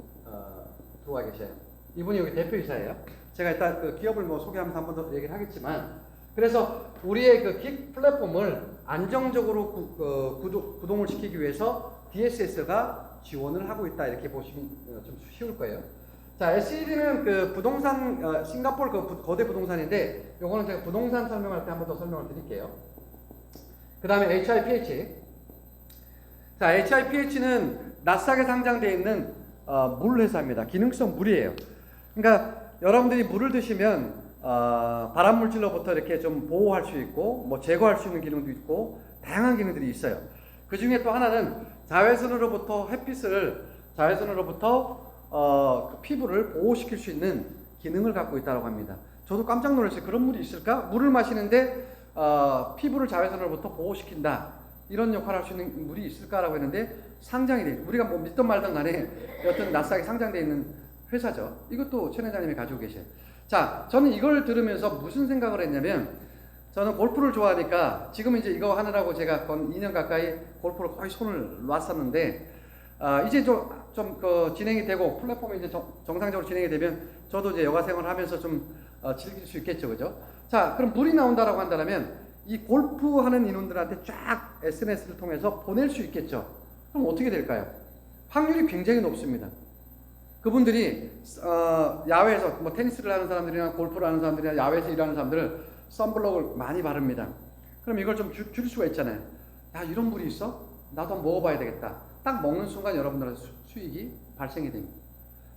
들어와 계셔요. 이분이 여기 대표이사예요. 제가 일단 그 기업을 뭐 소개하면서 한 번 더 얘기를 하겠지만 그래서 우리의 그 긱 플랫폼을 안정적으로 구동을 시키기 위해서 DSS가 지원을 하고 있다 이렇게 보시면 좀 쉬울 거예요. 자, SED는 그 부동산 싱가포르 그 거대 부동산인데 요거는 제가 부동산 설명할 때 한 번 더 설명을 드릴게요. 그 다음에 HIPH. 자, HIPH는 나스닥에 상장되어 있는 물 회사입니다. 기능성 물이에요. 그러니까 여러분들이 물을 드시면 발암 물질로부터 이렇게 좀 보호할 수 있고 뭐 제거할 수 있는 기능도 있고 다양한 기능들이 있어요. 그 중에 또 하나는 자외선으로부터 햇빛을 자외선으로부터 그 피부를 보호시킬 수 있는 기능을 갖고 있다고 합니다. 저도 깜짝 놀랐어요. 그런 물이 있을까? 물을 마시는데 피부를 자외선으로부터 보호시킨다. 이런 역할을 할 수 있는 물이 있을까라고 했는데 상장이 돼. 우리가 뭐 믿던 말던 간에 여튼 나스닥에 상장되어 있는 회사죠. 이것도 최 회장님이 가지고 계셔요. 자, 저는 이걸 들으면서 무슨 생각을 했냐면 저는 골프를 좋아하니까 지금 이제 이거 하느라고 제가 건 2년 가까이 골프를 거의 손을 놨었는데 이제 좀 진행이 되고 플랫폼이 이제 정상적으로 진행이 되면 저도 이제 여가 생활을 하면서 좀 즐길 수 있겠죠, 그죠? 자, 그럼 물이 나온다라고 한다면 이 골프하는 인원들한테 쫙 SNS를 통해서 보낼 수 있겠죠. 그럼 어떻게 될까요? 확률이 굉장히 높습니다. 그분들이 야외에서 뭐 테니스를 하는 사람들이나 골프를 하는 사람들이나 야외에서 일하는 사람들을 선블록을 많이 바릅니다. 그럼 이걸 좀 줄일 수가 있잖아요. 야, 이런 물이 있어? 나도 한번 먹어봐야 되겠다. 딱 먹는 순간 여러분들한테 수익이 발생이 됩니다.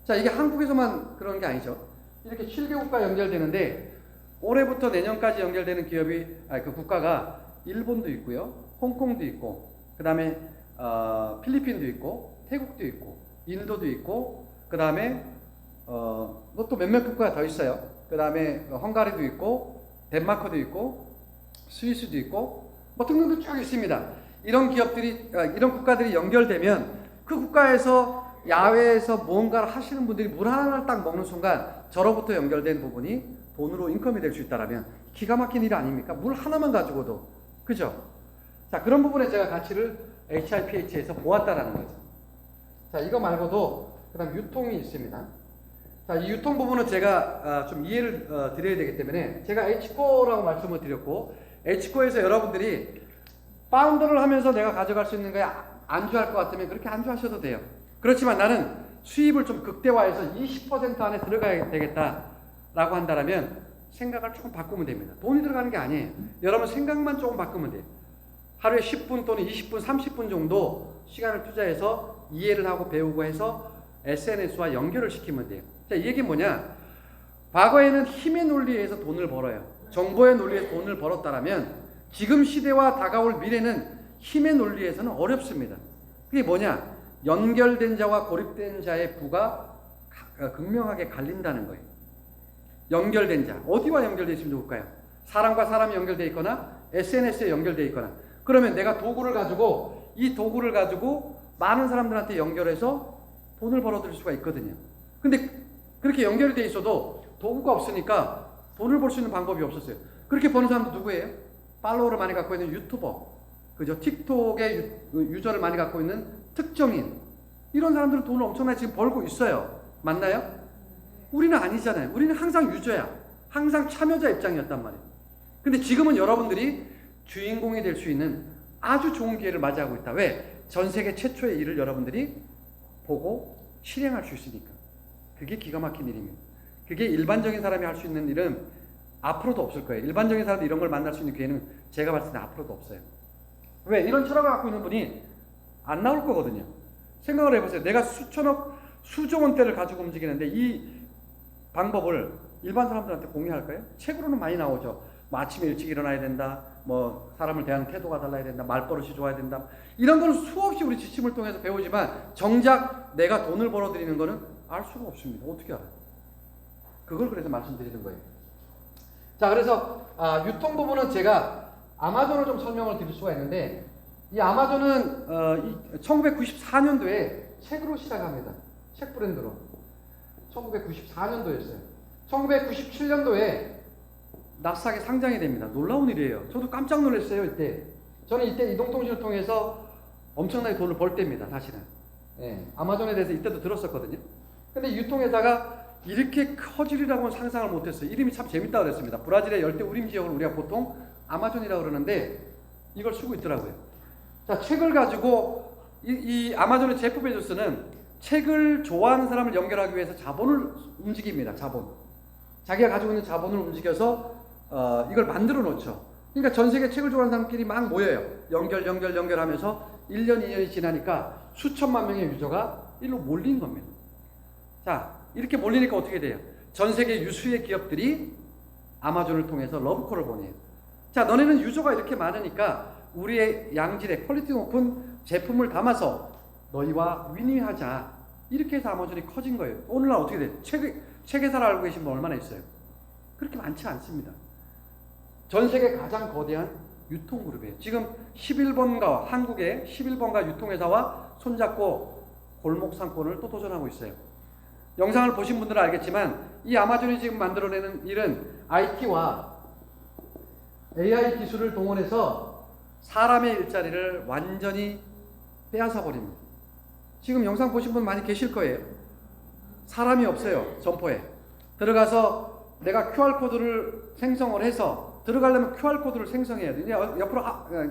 자, 이게 한국에서만 그런 게 아니죠. 이렇게 7개국과 연결되는데 올해부터 내년까지 연결되는 그 국가가 일본도 있고요, 홍콩도 있고, 그 다음에 필리핀도 있고, 태국도 있고, 인도도 있고, 그 다음에 또 몇몇 국가가 더 있어요. 그 다음에 헝가리도 있고, 덴마크도 있고, 스위스도 있고, 뭐 등등등 쭉 있습니다. 이런 이런 국가들이 연결되면 그 국가에서 야외에서 뭔가를 하시는 분들이 물 하나를 딱 먹는 순간 저로부터 연결된 부분이 돈으로 인컴이 될 수 있다라면 기가 막힌 일 아닙니까? 물 하나만 가지고도. 그죠? 자, 그런 부분에 제가 가치를 HIPH에서 보았다라는 거죠. 자, 이거 말고도 그 다음 유통이 있습니다. 자, 이 유통 부분은 제가 좀 이해를 드려야 되기 때문에 제가 H코라고 말씀을 드렸고 H코에서 여러분들이 파운드를 하면서 내가 가져갈 수 있는 거에 안주할 것 같으면 그렇게 안주하셔도 돼요. 그렇지만 나는 수입을 좀 극대화해서 20% 안에 들어가야 되겠다라고 한다면 생각을 조금 바꾸면 됩니다. 돈이 들어가는 게 아니에요. 여러분 생각만 조금 바꾸면 돼요. 하루에 10분 또는 20분, 30분 정도 시간을 투자해서 이해를 하고 배우고 해서 SNS와 연결을 시키면 돼요. 자, 이 얘기는 뭐냐? 과거에는 힘의 논리에서 돈을 벌어요. 정보의 논리에서 돈을 벌었다라면 지금 시대와 다가올 미래는 힘의 논리에서는 어렵습니다. 그게 뭐냐? 연결된 자와 고립된 자의 부가 극명하게 갈린다는 거예요. 연결된 자, 어디와 연결되어 있으면 좋을까요? 사람과 사람이 연결되어 있거나 SNS에 연결되어 있거나. 그러면 내가 도구를 가지고 이 도구를 가지고 많은 사람들한테 연결해서 돈을 벌어들일 수가 있거든요. 근데 그렇게 연결이 돼 있어도 도구가 없으니까 돈을 벌 수 있는 방법이 없었어요. 그렇게 버는 사람도 누구예요? 팔로워를 많이 갖고 있는 유튜버, 그죠? 틱톡의 유저를 많이 갖고 있는 특정인, 이런 사람들은 돈을 엄청나게 지금 벌고 있어요. 맞나요? 우리는 아니잖아요. 우리는 항상 유저야. 항상 참여자 입장이었단 말이에요. 근데 지금은 여러분들이 주인공이 될 수 있는 아주 좋은 기회를 맞이하고 있다. 왜? 전 세계 최초의 일을 여러분들이 보고 실행할 수 있으니까. 그게 기가 막힌 일입니다. 그게 일반적인 사람이 할 수 있는 일은 앞으로도 없을 거예요. 일반적인 사람들이 이런 걸 만날 수 있는 기회는 제가 봤을 때 앞으로도 없어요. 왜? 이런 철학을 갖고 있는 분이 안 나올 거거든요. 생각을 해보세요. 내가 수천억, 수조 원대를 가지고 움직이는데 이 방법을 일반 사람들한테 공유할까요? 책으로는 많이 나오죠. 뭐 아침에 일찍 일어나야 된다. 뭐 사람을 대하는 태도가 달라야 된다, 말버릇이 좋아야 된다. 이런 거는 수없이 우리 지침을 통해서 배우지만 정작 내가 돈을 벌어들이는 거는 알 수가 없습니다. 어떻게 알아요? 그걸 그래서 말씀드리는 거예요. 자, 그래서 유통 부분은 제가 아마존을 좀 설명을 드릴 수가 있는데, 이 아마존은 1994년도에 책으로 시작합니다. 책 브랜드로. 1994년도였어요. 1997년도에 나스닥에 상장이 됩니다. 놀라운 일이에요. 저도 깜짝 놀랐어요, 이때. 저는 이때 이동통신을 통해서 엄청나게 돈을 벌 때입니다, 사실은. 예, 아마존에 대해서 이때도 들었었거든요. 근데 유통회사가 이렇게 커지리라고는 상상을 못했어요. 이름이 참 재밌다고 그랬습니다. 브라질의 열대 우림 지역을 우리가 보통 아마존이라고 그러는데 이걸 쓰고 있더라고요. 자, 책을 가지고 이 아마존의 제프 베조스는 책을 좋아하는 사람을 연결하기 위해서 자본을 움직입니다. 자본. 자기가 가지고 있는 자본을 움직여서 이걸 만들어 놓죠. 그러니까 전 세계 책을 좋아하는 사람끼리 막 모여요. 연결하면서 1년, 2년이 지나니까 수천만 명의 유저가 일로 몰린 겁니다. 자, 이렇게 몰리니까 어떻게 돼요? 전 세계 유수의 기업들이 아마존을 통해서 러브콜을 보내요. 자, 너네는 유저가 이렇게 많으니까 우리의 양질의 퀄리티 높은 제품을 담아서 너희와 윈윈하자. 이렇게 해서 아마존이 커진 거예요. 오늘날 어떻게 돼요? 책 회사를 알고 계신 분 얼마나 있어요? 그렇게 많지 않습니다. 전 세계 가장 거대한 유통그룹이에요. 지금 11번가, 한국의 11번가 유통회사와 손잡고 골목 상권을 또 도전하고 있어요. 영상을 보신 분들은 알겠지만 이 아마존이 지금 만들어내는 일은 IT와 AI 기술을 동원해서 사람의 일자리를 완전히 빼앗아 버립니다. 지금 영상 보신 분 많이 계실 거예요. 사람이 없어요. 점포에 들어가서 내가 QR코드를 생성을 해서 들어가려면 QR코드를 생성해야 돼요.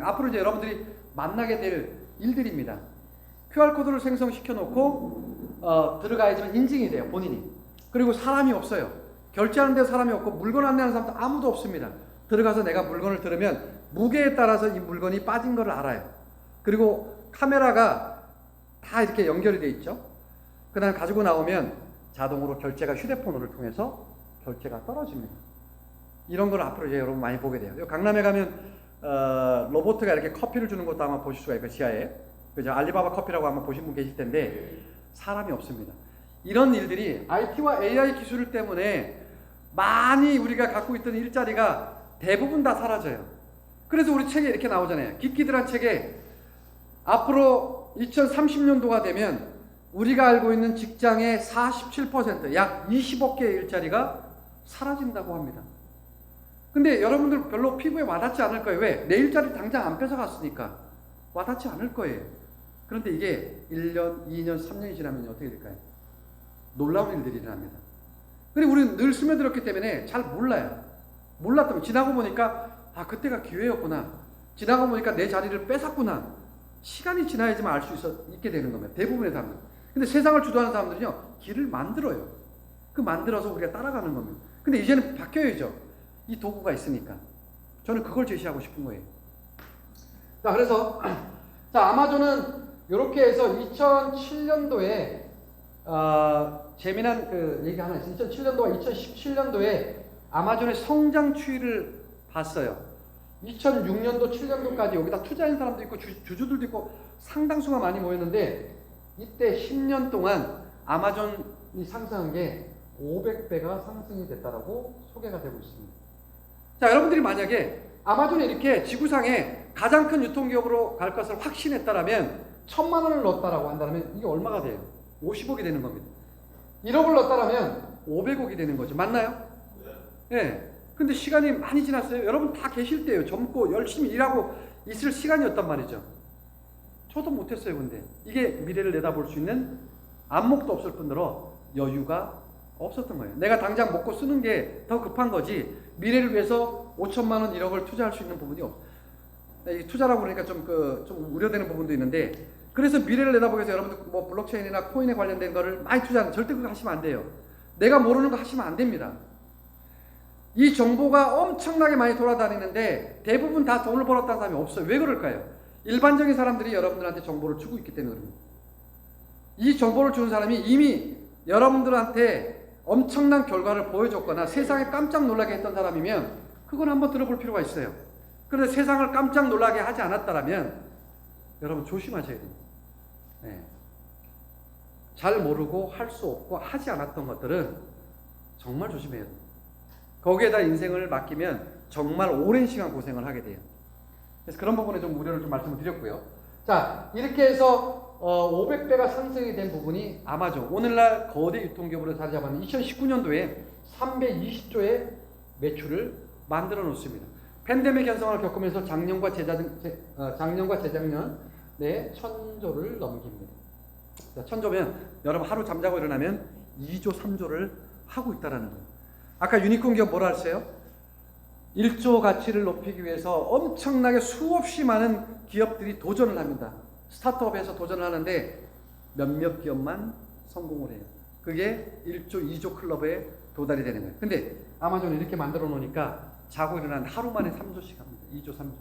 앞으로 이제 여러분들이 만나게 될 일들입니다. QR코드를 생성시켜 놓고 들어가야지만 인증이 돼요. 본인이. 그리고 사람이 없어요. 결제하는 데 사람이 없고 물건 안내하는 사람도 아무도 없습니다. 들어가서 내가 물건을 들으면 무게에 따라서 이 물건이 빠진 걸 알아요. 그리고 카메라가 다 이렇게 연결이 돼 있죠. 그 다음에 가지고 나오면 자동으로 결제가 휴대폰을 통해서 결제가 떨어집니다. 이런 걸 앞으로 이제 여러분 많이 보게 돼요. 강남에 가면 로봇가 이렇게 커피를 주는 것도 아마 보실 수가 있고 지하에. 그죠? 알리바바 커피라고 아마 보신 분 계실 텐데 사람이 없습니다. 이런 일들이 IT와 AI 기술 때문에 많이 우리가 갖고 있던 일자리가 대부분 다 사라져요. 그래서 우리 책에 이렇게 나오잖아요. 기끼들한 책에 앞으로 2030년도가 되면 우리가 알고 있는 직장의 47%, 약 20억 개의 일자리가 사라진다고 합니다. 근데 여러분들 별로 피부에 와닿지 않을 거예요. 왜? 내 일자리 당장 안 뺏어갔으니까 와닿지 않을 거예요. 그런데 이게 1년, 2년, 3년이 지나면 어떻게 될까요? 놀라운 일들이 일어납니다. 그리고 우리는 늘 스며들었기 때문에 잘 몰라요. 몰랐다면 지나고 보니까 그때가 기회였구나. 지나고 보니까 내 자리를 뺏었구나. 시간이 지나야지만 알 수 있게 되는 겁니다. 대부분의 사람들. 근데 세상을 주도하는 사람들은요, 길을 만들어요. 그 만들어서 우리가 따라가는 겁니다. 근데 이제는 바뀌어야죠. 이 도구가 있으니까. 저는 그걸 제시하고 싶은 거예요. 자, 그래서 자, 아마존은 이렇게 해서 2007년도에 재미난 그 얘기 하나 있어요. 2007년도와 2017년도에 아마존의 성장 추이를 봤어요. 2006년도, 7년도까지 여기다 투자한 사람도 있고 주주들도 있고 상당수가 많이 모였는데 이때 10년 동안 아마존이 상승한 게 500배가 상승이 됐다라고 소개가 되고 있습니다. 자, 여러분들이 만약에 아마존이 이렇게 지구상에 가장 큰 유통기업으로 갈 것을 확신했다라면 1000만 원을 넣었다라고 한다면 이게 얼마가 돼요? 50억이 되는 겁니다. 1억을 넣었다라면 500억이 되는 거죠. 맞나요? 네. 근데 시간이 많이 지났어요. 여러분 다 계실 때예요. 젊고 열심히 일하고 있을 시간이었단 말이죠. 저도 못했어요. 근데 이게 미래를 내다볼 수 있는 안목도 없을 뿐더러 여유가 없었던 거예요. 내가 당장 먹고 쓰는 게 더 급한 거지 미래를 위해서 5천만 원, 1억을 투자할 수 있는 부분이 없어요. 투자라고 그러니까 좀 우려되는 부분도 있는데, 그래서 미래를 내다보기 위해서 여러분들 뭐 블록체인이나 코인에 관련된 거를 많이 투자하는, 절대 그거 하시면 안 돼요. 내가 모르는 거 하시면 안 됩니다. 이 정보가 엄청나게 많이 돌아다니는데 대부분 다 돈을 벌었다는 사람이 없어요. 왜 그럴까요? 일반적인 사람들이 여러분들한테 정보를 주고 있기 때문입니다. 이 정보를 주는 사람이 이미 여러분들한테 엄청난 결과를 보여줬거나 세상에 깜짝 놀라게 했던 사람이면 그건 한번 들어볼 필요가 있어요. 그런데 세상을 깜짝 놀라게 하지 않았다라면 여러분 조심하셔야 됩니다. 네. 잘 모르고 할 수 없고 하지 않았던 것들은 정말 조심해야 돼요. 거기에다 인생을 맡기면 정말 오랜 시간 고생을 하게 돼요. 그래서 그런 부분에 좀 우려를 좀 말씀을 드렸고요. 자, 이렇게 해서 500배가 상승이 된 부분이 아마존, 오늘날 거대 유통기업으로 자리 잡았는 2019년도에 320조의 매출을 만들어 놓습니다. 팬데믹 현상을 겪으면서 작년과 재작년 네, 1000조를 넘깁니다. 자, 1000조면 여러분 하루 잠자고 일어나면 2조, 3조를 하고 있다라는 거예요. 아까 유니콘 기업 뭐라 했어요? 1조 가치를 높이기 위해서 엄청나게 수없이 많은 기업들이 도전을 합니다. 스타트업에서 도전을 하는데 몇몇 기업만 성공을 해요. 그게 1조, 2조 클럽에 도달이 되는 거예요. 근데 아마존이 이렇게 만들어 놓으니까 자고 일어나는 하루 만에 3조씩 합니다. 2조, 3조.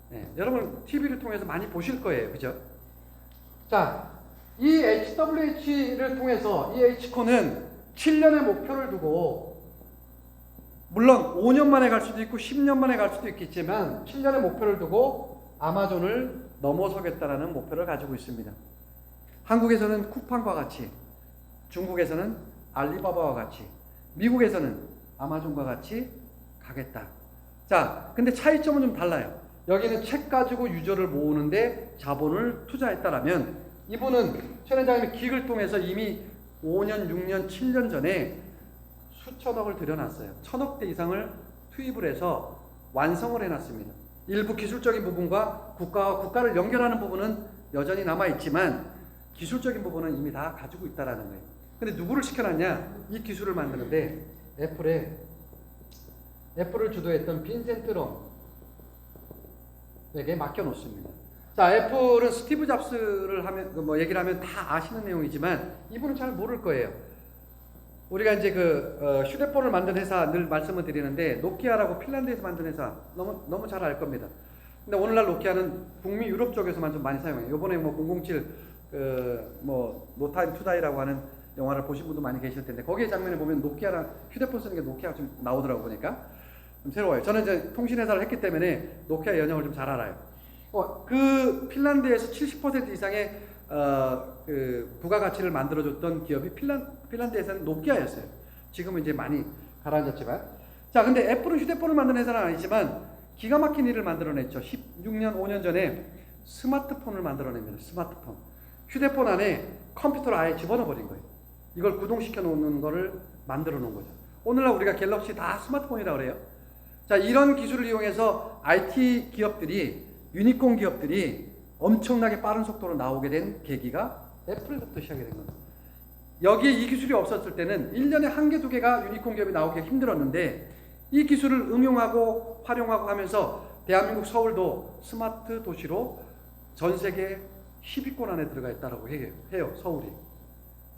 네, 여러분 TV를 통해서 많이 보실 거예요. 그죠? 자, 이 HWH를 통해서 이 H코는 7년의 목표를 두고 물론 5년 만에 갈 수도 있고 10년 만에 갈 수도 있겠지만 7년의 목표를 두고 아마존을 넘어서겠다라는 목표를 가지고 있습니다. 한국에서는 쿠팡과 같이, 중국에서는 알리바바와 같이, 미국에서는 아마존과 같이 가겠다. 자, 근데 차이점은 좀 달라요. 여기는 책 가지고 유저를 모으는데 자본을 투자했다라면 이분은 최 회장님의 기획을 통해서 이미 5년, 6년, 7년 전에 수천억을 들여놨어요. 1000억대 이상을 투입을 해서 완성을 해놨습니다. 일부 기술적인 부분과 국가와 국가를 연결하는 부분은 여전히 남아있지만 기술적인 부분은 이미 다 가지고 있다라는 거예요. 근데 누구를 시켜놨냐? 이 기술을 만드는데 애플을 주도했던 빈센트 럼에게 맡겨놓습니다. 자, 애플은 스티브 잡스를 하면 얘기를 하면 다 아시는 내용이지만 이분은 잘 모를 거예요. 우리가 이제 휴대폰을 만든 회사 늘 말씀을 드리는데 노키아라고 핀란드에서 만든 회사 너무 잘 알 겁니다. 근데 오늘날 노키아는 북미 유럽 쪽에서만 좀 많이 사용해요. 요번에 007 노 타임 투 다이라고 하는 영화를 보신 분도 많이 계실 텐데 거기에 장면에 보면 노키아랑 휴대폰 쓰는 게 노키아가 좀 나오더라고 보니까 좀 새로워요. 저는 이제 통신 회사를 했기 때문에 노키아 연영을 좀 잘 알아요. 그 핀란드에서 70% 이상의 부가가치를 만들어줬던 기업이 핀란드에서는 노키아였어요. 지금은 이제 많이 가라앉았지만. 자, 근데 애플은 휴대폰을 만드는 회사는 아니지만 기가 막힌 일을 만들어냈죠. 16년, 5년 전에 스마트폰을 만들어냅니다. 스마트폰. 휴대폰 안에 컴퓨터를 아예 집어넣어 버린 거예요. 이걸 구동시켜 놓는 거를 만들어 놓은 거죠. 오늘날 우리가 갤럭시 다 스마트폰이라고 그래요. 자, 이런 기술을 이용해서 IT 기업들이, 유니콘 기업들이 엄청나게 빠른 속도로 나오게 된 계기가 애플부터 시작이 된 겁니다. 여기에 이 기술이 없었을 때는 1년에 한 개, 두 개가 유니콘 기업이 나오기가 힘들었는데 이 기술을 응용하고 활용하고 하면서 대한민국 서울도 스마트 도시로 전 세계 10위권 안에 들어가 있다고 해요. 서울이.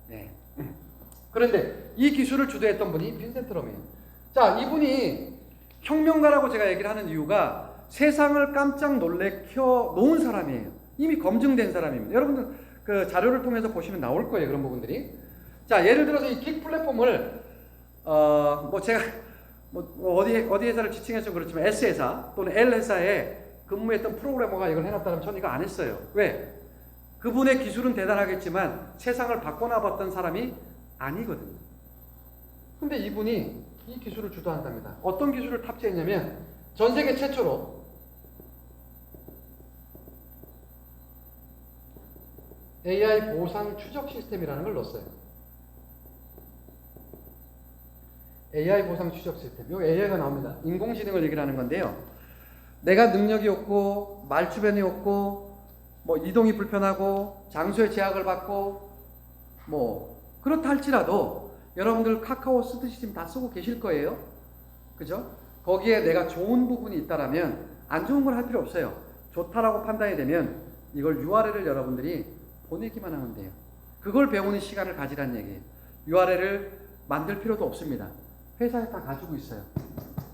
네. 그런데 이 기술을 주도했던 분이 빈센트 럼이에요. 자, 이분이 혁명가라고 제가 얘기를 하는 이유가 세상을 깜짝 놀래켜 놓은 사람이에요. 이미 검증된 사람입니다. 여러분들 그 자료를 통해서 보시면 나올 거예요. 그런 부분들이. 자, 예를 들어서 이 긱 플랫폼을 제가 어디 회사를 지칭해서 그렇지만 S회사 또는 L회사에 근무했던 프로그래머가 이걸 해놨다면 전 이거 안 했어요. 왜? 그분의 기술은 대단하겠지만 세상을 바꿔놔봤던 사람이 아니거든요. 근데 이분이 이 기술을 주도한답니다. 어떤 기술을 탑재했냐면 전 세계 최초로 AI 보상 추적 시스템이라는 걸 넣었어요. AI 보상 추적 시스템. 여기 AI가 나옵니다. 인공지능을 얘기를 하는 건데요. 내가 능력이 없고 말주변이 없고 이동이 불편하고 장소에 제약을 받고 그렇다 할지라도 여러분들 카카오 쓰듯이 지금 다 쓰고 계실 거예요. 그죠? 거기에 내가 좋은 부분이 있다라면 안 좋은 걸 할 필요 없어요. 좋다라고 판단이 되면 이걸 URL을 여러분들이 보내기만 하면 돼요. 그걸 배우는 시간을 가지란 얘기예요. URL을 만들 필요도 없습니다. 회사에 다 가지고 있어요.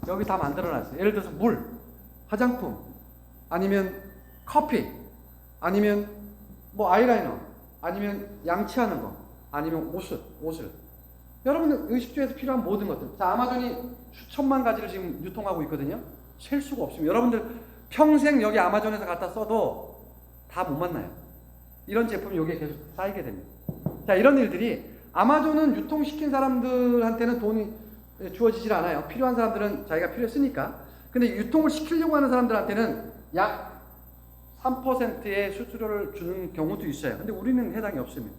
여기 다 만들어놨어요. 예를 들어서 물, 화장품, 아니면 커피, 아니면 아이라이너, 아니면 양치하는 거, 아니면 옷을. 여러분들 의식주에서 필요한 모든 것들. 자, 아마존이 수천만 가지를 지금 유통하고 있거든요. 셀 수가 없습니다. 여러분들 평생 여기 아마존에서 갖다 써도 다 못 만나요. 이런 제품이 여기에 계속 쌓이게 됩니다. 자, 이런 일들이 아마존은 유통시킨 사람들한테는 돈이 주어지질 않아요. 필요한 사람들은 자기가 필요했으니까. 근데 유통을 시키려고 하는 사람들한테는 약 3%의 수수료를 주는 경우도 있어요. 근데 우리는 해당이 없습니다.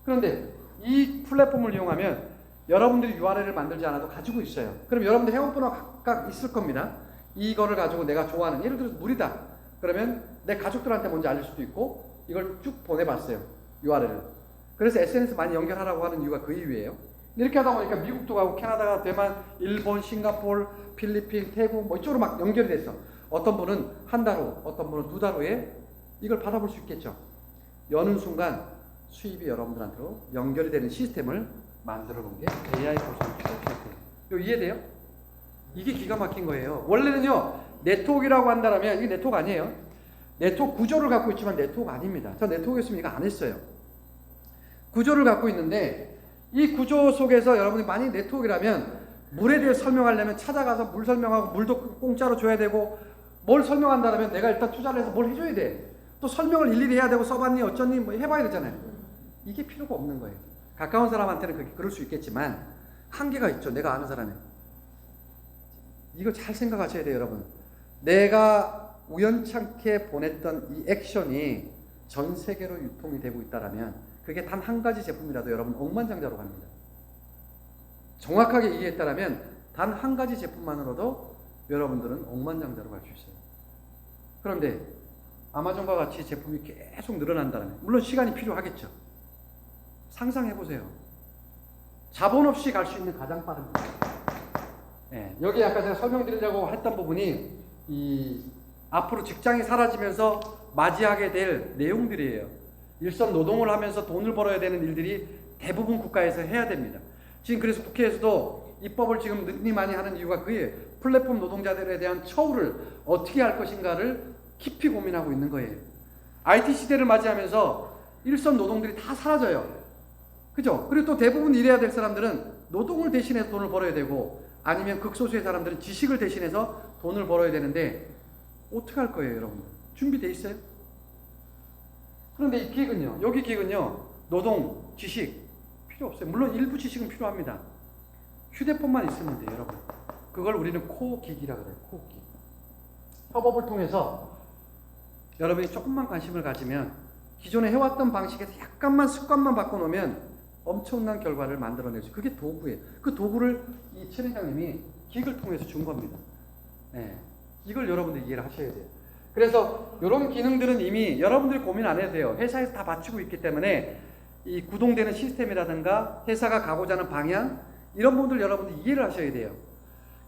그런데 이 플랫폼을 이용하면 여러분들이 URL을 만들지 않아도 가지고 있어요. 그럼 여러분들 회원번호가 각각 있을 겁니다. 이거를 가지고 내가 좋아하는, 예를 들어서 물이다. 그러면 내 가족들한테 먼저 알릴 수도 있고 이걸 쭉 보내봤어요. URL을. 그래서 SNS 많이 연결하라고 하는 이유가 그 이유예요. 이렇게 하다 보니까 미국도 가고 캐나다가 대만, 일본, 싱가포르, 필리핀, 태국 뭐 이쪽으로 막 연결이 됐어. 어떤 분은 한 달 후, 어떤 분은 두 달 후에 이걸 받아볼 수 있겠죠. 여는 순간 수입이 여러분들한테로 연결이 되는 시스템을 만들어 놓은 게 AI 보상 취업 시스템. 이거 이해돼요? 이게 기가 막힌 거예요. 원래는요, 네트워크라고 한다면 이게 네트워크 아니에요. 네트워크 구조를 갖고 있지만 네트워크 아닙니다. 저 네트워크였으면 이거 안 했어요. 구조를 갖고 있는데 이 구조 속에서 여러분이 만약 네트워크라면 물에 대해 설명하려면 찾아가서 물 설명하고 물도 공짜로 줘야 되고 뭘 설명한다면 내가 일단 투자를 해서 뭘 해줘야 돼. 또 설명을 일일이 해야 되고 써봤니 어쩌니 뭐 해봐야 되잖아요. 이게 필요가 없는 거예요. 가까운 사람한테는 그럴 수 있겠지만 한계가 있죠. 내가 아는 사람이. 이거 잘 생각하셔야 돼요, 여러분. 내가 우연찮게 보냈던 이 액션이 전 세계로 유통이 되고 있다라면 그게 단 한 가지 제품이라도 여러분 억만장자로 갑니다. 정확하게 이해했다라면 단 한 가지 제품만으로도 여러분들은 억만장자로 갈 수 있어요. 그런데 아마존과 같이 제품이 계속 늘어난다면 물론 시간이 필요하겠죠. 상상해보세요. 자본 없이 갈 수 있는 가장 빠른 길. 네, 여기 아까 제가 설명드리려고 했던 부분이 이 앞으로 직장이 사라지면서 맞이하게 될 내용들이에요. 일선 노동을 하면서 돈을 벌어야 되는 일들이 대부분 국가에서 해야 됩니다. 지금 그래서 국회에서도 입법을 지금 늦니 많이 하는 이유가 그게 플랫폼 노동자들에 대한 처우를 어떻게 할 것인가를 깊이 고민하고 있는 거예요. IT 시대를 맞이하면서 일선 노동들이 다 사라져요. 그죠? 그리고 또 대부분 일해야 될 사람들은 노동을 대신해서 돈을 벌어야 되고 아니면 극소수의 사람들은 지식을 대신해서 돈을 벌어야 되는데 어떻게 할 거예요, 여러분? 준비돼 있어요? 그런데 이 기획은요, 여기 기획은요, 노동, 지식 필요 없어요. 물론 일부 지식은 필요합니다. 휴대폰만 있으면 돼요, 여러분. 그걸 우리는 코기기라고 그래요, 코기. 협업을 통해서 여러분이 조금만 관심을 가지면 기존에 해왔던 방식에서 약간만 습관만 바꿔놓으면 엄청난 결과를 만들어낼 수 있어요. 그게 도구예요. 그 도구를 이 최 회장님이 기획을 통해서 준 겁니다. 네. 이걸 여러분들이 이해를 하셔야 돼요. 그래서 이런 기능들은 이미 여러분들이 고민 안 해도 돼요. 회사에서 다 갖추고 있기 때문에 이 구동되는 시스템이라든가 회사가 가고자 하는 방향 이런 부분들 여러분들이 이해를 하셔야 돼요.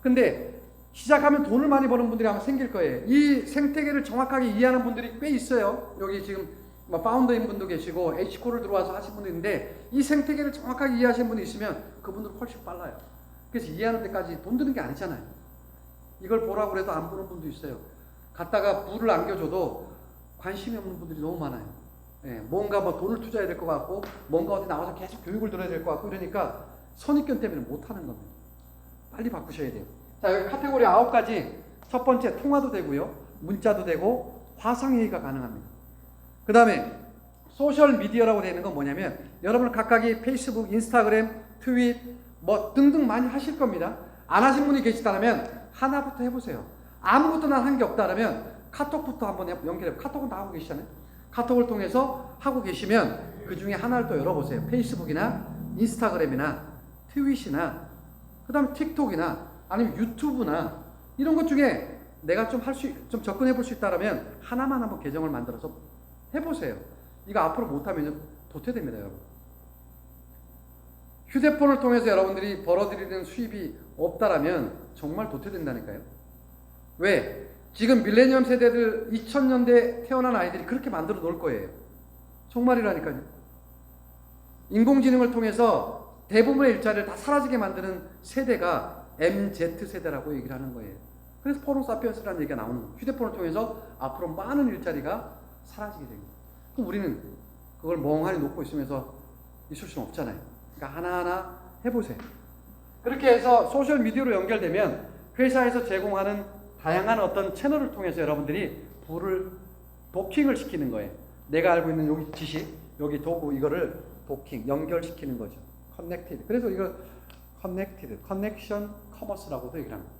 근데 시작하면 돈을 많이 버는 분들이 아마 생길 거예요. 이 생태계를 정확하게 이해하는 분들이 꽤 있어요. 여기 지금 뭐 파운더인 분도 계시고 H코를 들어와서 하신 분도 있는데 이 생태계를 정확하게 이해하시는 분이 있으면 그분들은 훨씬 빨라요. 그래서 이해하는 데까지 돈 드는 게 아니잖아요. 이걸 보라고 그래도 안 보는 분도 있어요. 갖다가 물을 안겨줘도 관심이 없는 분들이 너무 많아요. 예, 뭔가 뭐 돈을 투자해야 될 것 같고 뭔가 어디 나와서 계속 교육을 들어야 될 것 같고 이러니까 선입견 때문에 못하는 겁니다. 빨리 바꾸셔야 돼요. 자, 여기 카테고리 9가지. 첫 번째 통화도 되고요. 문자도 되고 화상회의가 가능합니다. 그 다음에 소셜미디어라고 되어 있는 건 뭐냐면 여러분 각각이 페이스북, 인스타그램, 트윗 뭐 등등 많이 하실 겁니다. 안 하신 분이 계시다면 하나부터 해보세요. 아무것도 난 한 게 없다면 카톡부터 한번 연결해. 카톡은 다 하고 계시잖아요. 카톡을 통해서 하고 계시면 그 중에 하나를 또 열어보세요. 페이스북이나 인스타그램이나 트윗이나 그 다음에 틱톡이나 아니면 유튜브나 이런 것 중에 내가 좀 접근해 볼 수 있다면 하나만 한번 계정을 만들어서 해보세요. 이거 앞으로 못하면 도태됩니다, 여러분. 휴대폰을 통해서 여러분들이 벌어들이는 수입이 없다라면 정말 도태된다니까요. 왜? 지금 밀레니엄 세대들 2000년대 태어난 아이들이 그렇게 만들어 놓을 거예요. 정말이라니까요. 인공지능을 통해서 대부분의 일자리를 다 사라지게 만드는 세대가 MZ세대라고 얘기를 하는 거예요. 그래서 포노사피언스라는 얘기가 나오는 거예요. 휴대폰을 통해서 앞으로 많은 일자리가 사라지게 됩니다. 그럼 우리는 그걸 멍하니 놓고 있으면서 있을 수는 없잖아요. 그러니까 하나하나 해보세요. 그렇게 해서 소셜미디어로 연결되면 회사에서 제공하는 다양한 어떤 채널을 통해서 여러분들이 부를 도킹을 시키는 거예요. 내가 알고 있는 여기 지식, 여기 도구 이거를 도킹, 연결시키는 거죠. 커넥티드. 그래서 이거 커넥티드, 커넥션 커머스라고도 얘기를 합니다.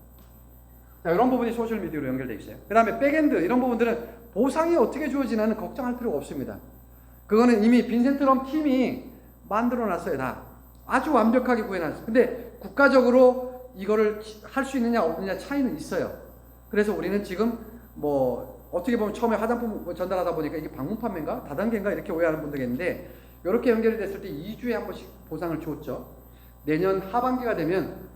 자, 이런 부분이 소셜 미디어로 연결되어 있어요. 그 다음에 백엔드 이런 부분들은 보상이 어떻게 주어지나는 걱정할 필요가 없습니다. 그거는 이미 빈센트럼 팀이 만들어놨어요. 다 아주 완벽하게 구해놨어요. 근데 국가적으로 이거를 할 수 있느냐 없느냐 차이는 있어요. 그래서 우리는 지금 뭐 어떻게 보면 처음에 화장품 전달하다 보니까 이게 방문 판매인가 다단계인가 이렇게 오해하는 분들이 있는데 이렇게 연결이 됐을 때 2주에 한 번씩 보상을 줬죠. 내년 하반기가 되면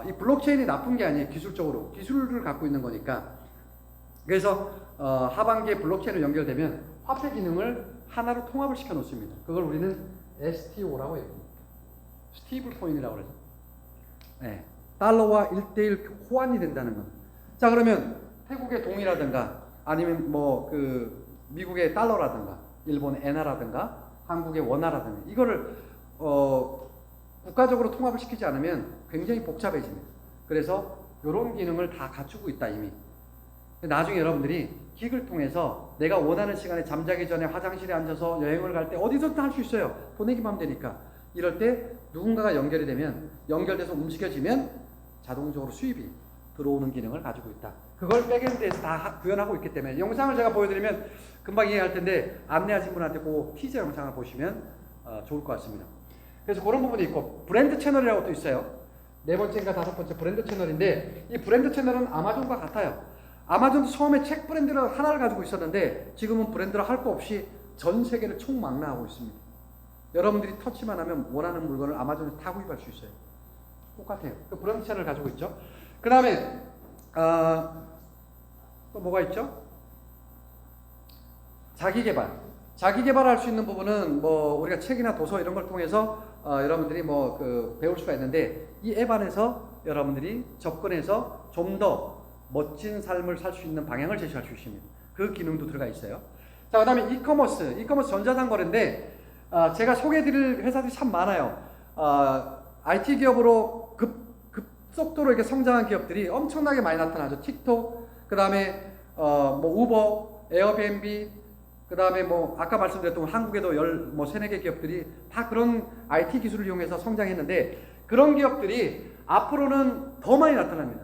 이 블록체인이 나쁜 게 아니에요. 기술적으로 기술을 갖고 있는 거니까. 그래서 하반기에 블록체인으로 연결되면 화폐 기능을 하나로 통합을 시켜 놓습니다. 그걸 우리는 STO라고 해요. 스티블 코인이라고 그러죠. 네. 달러와 1대1 호환이 된다는 거. 자, 그러면 태국의 동이라든가 아니면 뭐 그 미국의 달러라든가 일본의 엔화라든가 한국의 원화라든가 이거를 국가적으로 통합을 시키지 않으면 굉장히 복잡해집니다. 그래서 이런 기능을 다 갖추고 있다 이미. 나중에 여러분들이 긱을 통해서 내가 원하는 시간에 잠자기 전에 화장실에 앉아서 여행을 갈 때 어디서든 할 수 있어요. 보내기만 하면 되니까. 이럴 때 누군가가 연결이 되면 연결돼서 움직여지면 자동적으로 수입이 들어오는 기능을 가지고 있다. 그걸 백엔드에서 다 구현하고 있기 때문에 영상을 제가 보여드리면 금방 이해할 텐데 안내하신 분한테 그 티저 영상을 보시면 좋을 것 같습니다. 그래서 그런 부분이 있고 브랜드 채널이라고 또 있어요. 네 번째인가 다섯 번째 브랜드 채널인데 이 브랜드 채널은 아마존과 같아요. 아마존도 처음에 책 브랜드를 하나를 가지고 있었는데 지금은 브랜드를 할 거 없이 전 세계를 총망라하고 있습니다. 여러분들이 터치만 하면 원하는 물건을 아마존에서 다 구입할 수 있어요. 똑같아요. 그 브랜드 채널을 가지고 있죠. 그 다음에 또 뭐가 있죠? 자기개발할 수 있는 부분은 뭐 우리가 책이나 도서 이런 걸 통해서 여러분들이 뭐 그 배울 수가 있는데 이 앱 안에서 여러분들이 접근해서 좀 더 멋진 삶을 살 수 있는 방향을 제시할 수 있습니다. 그 기능도 들어가 있어요. 자, 그 다음에 이커머스 전자상거래인데 제가 소개해드릴 회사들이 참 많아요. IT 기업으로 급속도로 이렇게 성장한 기업들이 엄청나게 많이 나타나죠. 틱톡, 그 다음에 뭐 우버, 에어비앤비, 그 다음에 뭐 아까 말씀드렸던 한국에도 뭐 3-4개 기업들이 다 그런 IT 기술을 이용해서 성장했는데 그런 기업들이 앞으로는 더 많이 나타납니다.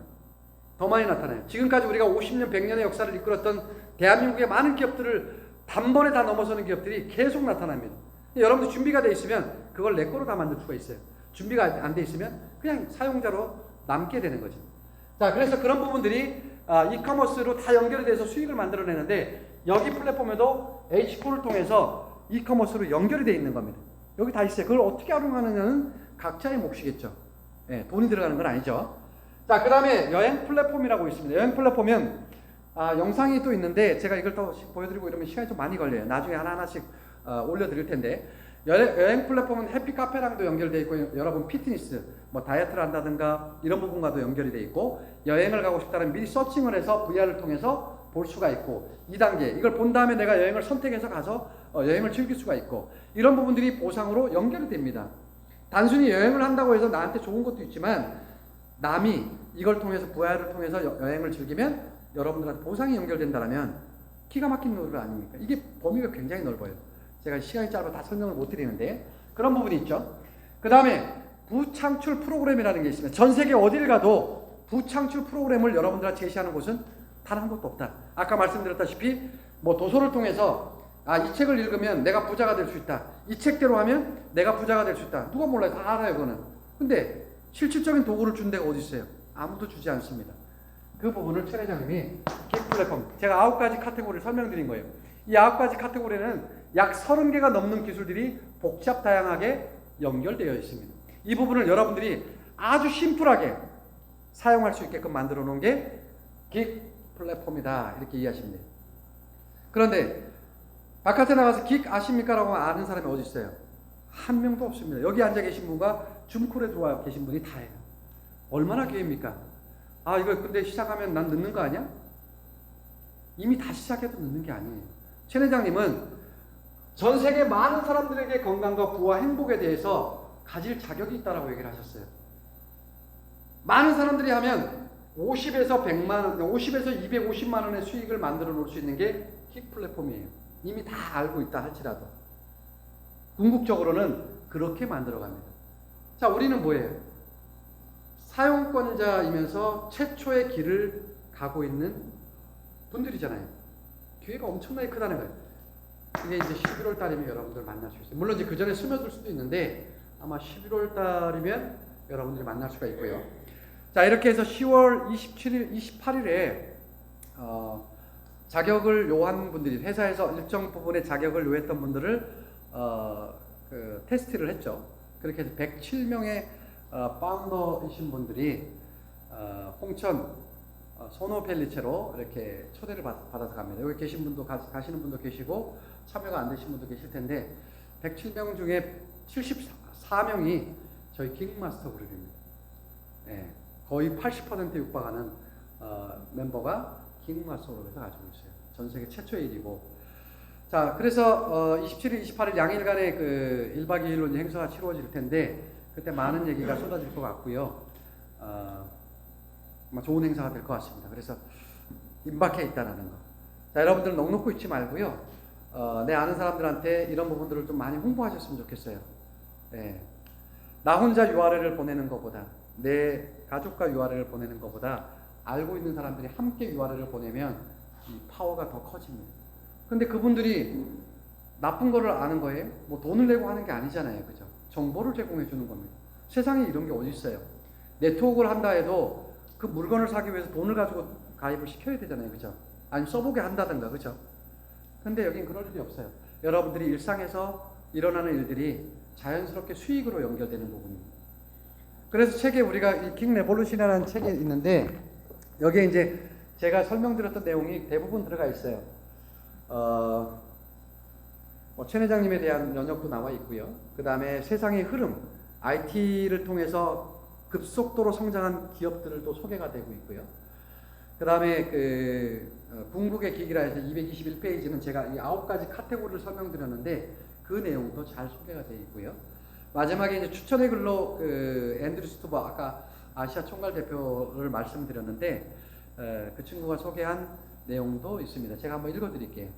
더 많이 나타나요. 지금까지 우리가 50년, 100년의 역사를 이끌었던 대한민국의 많은 기업들을 단번에 다 넘어서는 기업들이 계속 나타납니다. 여러분들 준비가 돼 있으면 그걸 내 거로 다 만들 수가 있어요. 준비가 안 돼 있으면 그냥 사용자로 남게 되는 거죠. 자, 그래서 그런 부분들이 이커머스로 다 연결이 돼서 수익을 만들어내는데 여기 플랫폼에도 H4를 통해서 이커머스로 연결이 되어 있는 겁니다. 여기 다 있어요. 그걸 어떻게 활용하느냐는 각자의 몫이겠죠. 예, 돈이 들어가는 건 아니죠. 자, 그 다음에 여행 플랫폼이라고 있습니다. 여행 플랫폼은 영상이 또 있는데 제가 이걸 또 보여드리고 이러면 시간이 좀 많이 걸려요. 나중에 하나하나씩 올려드릴 텐데 여행 플랫폼은 해피카페랑도 연결되어 있고 여러분 피트니스, 뭐 다이어트를 한다든가 이런 부분과도 연결이 되어 있고 여행을 가고 싶다면 미리 서칭을 해서 VR을 통해서 볼 수가 있고 2단계 이걸 본 다음에 내가 여행을 선택해서 가서 여행을 즐길 수가 있고 이런 부분들이 보상으로 연결이 됩니다. 단순히 여행을 한다고 해서 나한테 좋은 것도 있지만 남이 이걸 통해서 VR을 통해서 여행을 즐기면 여러분들한테 보상이 연결된다면 기가 막힌 노릇 아닙니까? 이게 범위가 굉장히 넓어요. 제가 시간이 짧아 다 설명을 못 드리는데 그런 부분이 있죠. 그 다음에 부창출 프로그램이라는 게 있습니다. 전 세계 어딜 가도 부창출 프로그램을 여러분들한테 제시하는 곳은 단 한 곳도 없다. 아까 말씀드렸다시피 뭐 도서를 통해서 이 책을 읽으면 내가 부자가 될 수 있다. 이 책대로 하면 내가 부자가 될 수 있다. 누가 몰라요. 다 알아요. 그거는. 근데 실질적인 도구를 준 데가 어디 있어요? 아무도 주지 않습니다. 그 부분을 최 회장님이 긱 플랫폼 제가 9가지 카테고리를 설명드린 거예요. 이 9가지 카테고리는 약 30개가 넘는 기술들이 복잡 다양하게 연결되어 있습니다. 이 부분을 여러분들이 아주 심플하게 사용할 수 있게끔 만들어 놓은 게 긱 플랫폼이다. 이렇게 이해하시면 돼요. 그런데 바깥에 나가서 긱 아십니까? 라고 아는 사람이 어디 있어요? 한 명도 없습니다. 여기 앉아 계신 분과 줌콜에 들어와 계신 분이 다예요. 얼마나 기회입니까? 이거 근데 시작하면 난 늦는 거 아니야? 이미 다 시작해도 늦는 게 아니에요. 최 회장님은 전 세계 많은 사람들에게 건강과 부와 행복에 대해서 가질 자격이 있다라고 얘기를 하셨어요. 많은 사람들이 하면 50에서 100만 원, 50에서 250만 원의 수익을 만들어 놓을 수 있는 게 킥 플랫폼이에요. 이미 다 알고 있다 할지라도. 궁극적으로는 그렇게 만들어 갑니다. 자, 우리는 뭐예요? 사용권자이면서 최초의 길을 가고 있는 분들이잖아요. 기회가 엄청나게 크다는 거예요. 이게 이제 11월 달이면 여러분들 만날 수 있어요. 물론 이제 그 전에 스며들 수도 있는데 아마 11월 달이면 여러분들이 만날 수가 있고요. 자, 이렇게 해서 10월 27일, 28일에 자격을 요한 분들이 회사에서 일정 부분의 자격을 요했던 분들을 그 테스트를 했죠. 그렇게 해서 107명의 파운더이신 분들이 홍천 소노펠리체로 이렇게 초대를 받아서 갑니다. 여기 계신 분도 가시는 분도 계시고 참여가 안 되신 분도 계실 텐데 107명 중에 74명이 저희 킹마스터 그룹입니다. 네, 거의 80%에 육박하는 멤버가 킹마스터 그룹에서 가지고 있어요. 전 세계 최초의 일이고. 자, 그래서 27일, 28일 양일간의 그 1박 2일로 이제 행사가 치루어질 텐데 그때 많은 얘기가 쏟아질 것 같고요. 아마 좋은 행사가 될 것 같습니다. 그래서 임박해 있다라는 거. 자, 여러분들 넋놓고 있지 말고요. 내 아는 사람들한테 이런 부분들을 좀 많이 홍보하셨으면 좋겠어요. 예. 나 혼자 URL을 보내는 것보다 내 가족과 URL을 보내는 것보다 알고 있는 사람들이 함께 URL을 보내면 이 파워가 더 커집니다. 근데 그분들이 나쁜 거를 아는 거예요? 뭐 돈을 내고 하는 게 아니잖아요. 그죠? 정보를 제공해 주는 겁니다. 세상에 이런 게 어디 있어요? 네트워크를 한다 해도 그 물건을 사기 위해서 돈을 가지고 가입을 시켜야 되잖아요. 그죠? 아니면 써보게 한다든가. 그죠? 근데 여긴 그럴 일이 없어요. 여러분들이 일상에서 일어나는 일들이 자연스럽게 수익으로 연결되는 부분입니다. 그래서 책에 우리가 이 킹 레볼루션이라는 책이 있는데 여기에 이제 제가 설명드렸던 내용이 대부분 들어가 있어요. 최 회장님에 대한 연역도 나와 있고요. 그 다음에 세상의 흐름, IT를 통해서 급속도로 성장한 기업들도 소개가 되고 있고요. 그 다음에 궁극의 기기라 해서 221페이지는 제가 이 9가지 카테고리를 설명드렸는데 그 내용도 잘 소개가 되어 있고요. 마지막에 이제 추천의 글로 앤드류 스투버 아까 아시아 총괄 대표를 말씀드렸는데 그 친구가 소개한 내용도 있습니다. 제가 한번 읽어드릴게요.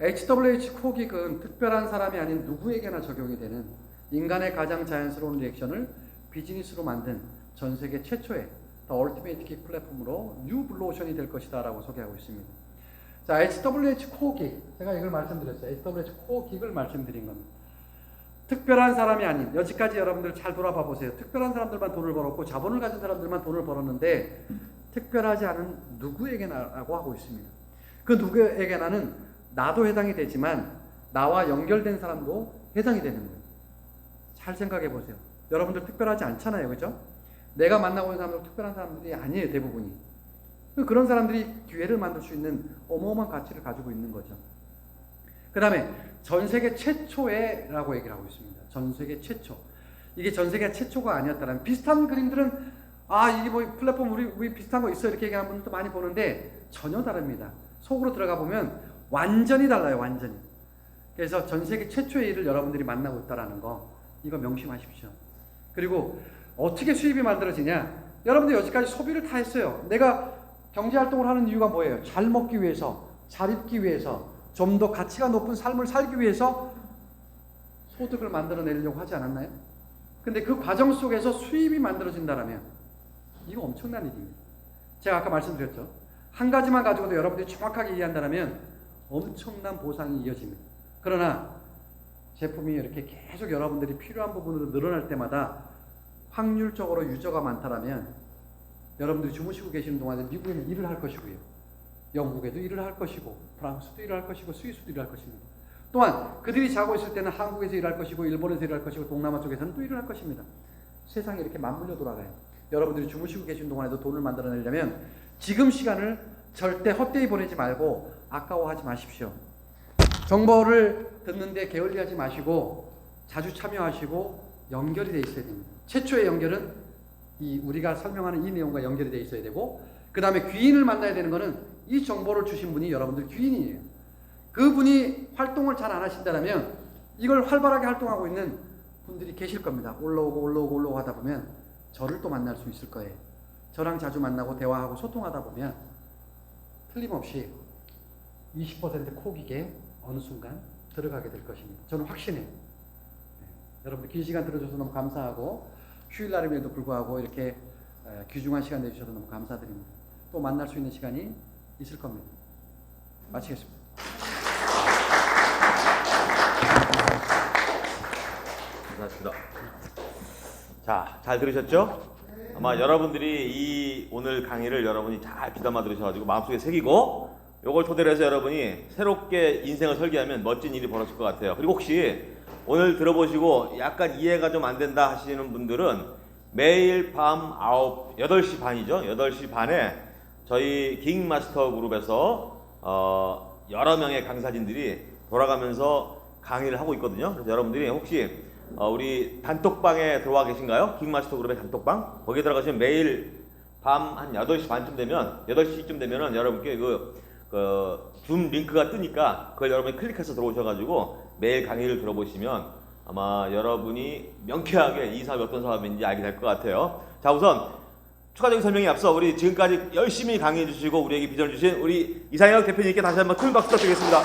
HWH 코기은 특별한 사람이 아닌 누구에게나 적용이 되는 인간의 가장 자연스러운 리액션을 비즈니스로 만든 전 세계 최초의 The Ultimate Geek 플랫폼으로 뉴 블루오션이 될 것이다 라고 소개하고 있습니다. 자, HWH 코기 제가 이걸 말씀드렸어요. HWH 코기를 말씀드린 겁니다. 특별한 사람이 아닌, 여지까지 여러분들 잘 돌아봐 보세요. 특별한 사람들만 돈을 벌었고 자본을 가진 사람들만 돈을 벌었는데 특별하지 않은 누구에게나라고 하고 있습니다. 그 누구에게나는 나도 해당이 되지만 나와 연결된 사람도 해당이 되는 거예요. 잘 생각해 보세요. 여러분들 특별하지 않잖아요. 그죠? 내가 만나고 있는 사람들 특별한 사람들이 아니에요. 대부분이. 그런 사람들이 기회를 만들 수 있는 어마어마한 가치를 가지고 있는 거죠. 그 다음에 전 세계 최초의라고 얘기를 하고 있습니다. 전 세계 최초. 이게 전 세계 최초가 아니었다면 비슷한 그림들은 이게 뭐 플랫폼 우리 비슷한 거 있어 이렇게 얘기하는 분들도 많이 보는데 전혀 다릅니다. 속으로 들어가 보면 완전히 달라요. 완전히. 그래서 전 세계 최초의 일을 여러분들이 만나고 있다는 거 이거 명심하십시오. 그리고 어떻게 수입이 만들어지냐? 여러분들 여기까지 소비를 다 했어요. 내가 경제활동을 하는 이유가 뭐예요? 잘 먹기 위해서, 잘 입기 위해서, 좀 더 가치가 높은 삶을 살기 위해서 소득을 만들어내려고 하지 않았나요? 근데 그 과정 속에서 수입이 만들어진다면 이거 엄청난 일입니다. 제가 아까 말씀드렸죠. 한 가지만 가지고도 여러분들이 정확하게 이해한다면 엄청난 보상이 이어집니다. 그러나 제품이 이렇게 계속 여러분들이 필요한 부분으로 늘어날 때마다 확률적으로 유저가 많다라면 여러분들이 주무시고 계시는 동안에 미국에는 일을 할 것이고요. 영국에도 일을 할 것이고 프랑스도 일을 할 것이고 스위스도 일을 할 것입니다. 또한 그들이 자고 있을 때는 한국에서 일할 것이고 일본에서 일할 것이고 동남아 쪽에서는 또 일을 할 것입니다. 세상이 이렇게 맞물려 돌아가요. 여러분들이 주무시고 계신 동안에도 돈을 만들어내려면 지금 시간을 절대 헛되이 보내지 말고 아까워하지 마십시오. 정보를 듣는데 게을리하지 마시고 자주 참여하시고 연결이 돼 있어야 됩니다. 최초의 연결은 우리가 설명하는 이 내용과 연결이 돼 있어야 되고 그 다음에 귀인을 만나야 되는 것은 이 정보를 주신 분이 여러분들 귀인이에요. 그분이 활동을 잘 안 하신다면 이걸 활발하게 활동하고 있는 분들이 계실 겁니다. 올라오고 하다 보면 저를 또 만날 수 있을 거예요. 저랑 자주 만나고 대화하고 소통하다 보면 틀림없이 20% 코기계 어느 순간 들어가게 될 것입니다. 저는 확신해요. 네. 여러분 긴 시간 들어줘서 너무 감사하고 휴일 날임에도 불구하고 이렇게 귀중한 시간 내주셔서 너무 감사드립니다. 또 만날 수 있는 시간이 있을 겁니다. 마치겠습니다. 감사합니다. 자, 잘 들으셨죠? 아마 여러분들이 이 오늘 강의를 여러분이 잘 귀담아 들으셔가지고 마음속에 새기고 요걸 토대로 해서 여러분이 새롭게 인생을 설계하면 멋진 일이 벌어질 것 같아요. 그리고 혹시 오늘 들어보시고 약간 이해가 좀 안 된다 하시는 분들은 매일 밤 8시 반이죠. 8시 반에 저희 깅마스터 그룹에서 여러 명의 강사진들이 돌아가면서 강의를 하고 있거든요. 그래서 여러분들이 혹시 우리 단톡방에 들어와 계신가요? 깅마스터 그룹의 단톡방? 거기에 들어가시면 매일 밤 한 8시 반쯤 되면 8시쯤 되면은 여러분께 줌 링크가 뜨니까 그걸 여러분이 클릭해서 들어오셔가지고 매일 강의를 들어보시면 아마 여러분이 명쾌하게 이 사업이 어떤 사업인지 알게 될 것 같아요. 자, 우선 추가적인 설명에 앞서 우리 지금까지 열심히 강의해 주시고 우리에게 비전을 주신 우리 이상혁 대표님께 다시 한번 큰 박수 부탁드리겠습니다.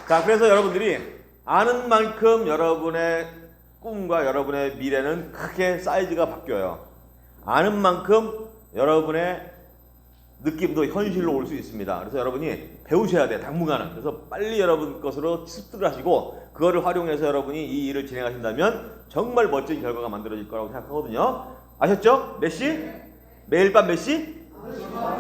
자, 그래서 여러분들이 아는 만큼 여러분의 꿈과 여러분의 미래는 크게 사이즈가 바뀌어요. 아는 만큼 여러분의 느낌도 현실로 올 수 있습니다. 그래서 여러분이 배우셔야 돼요. 당분간은. 그래서 빨리 여러분 것으로 습득을 하시고 그거를 활용해서 여러분이 이 일을 진행하신다면 정말 멋진 결과가 만들어질 거라고 생각하거든요. 아셨죠? 몇 시? 매일 밤 몇 시?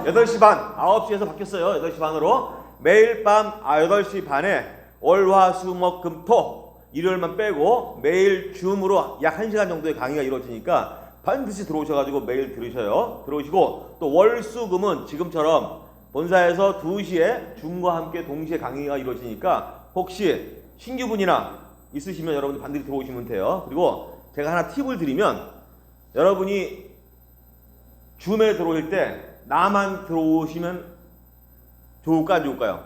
8시 반. 9시에서 바뀌었어요. 8시 반으로. 매일 밤 8시 반에 월화수목금토 일요일만 빼고 매일 줌으로 약 1시간 정도의 강의가 이루어지니까 반드시 들어오셔가지고 매일 들으셔요. 들어오시고 또 월수금은 지금처럼 본사에서 2시에 줌과 함께 동시에 강의가 이루어지니까 혹시 신규분이나 있으시면 여러분들 반드시 들어오시면 돼요. 그리고 제가 하나 팁을 드리면 여러분이 줌에 들어올 때 나만 들어오시면 좋을까 안 좋을까요?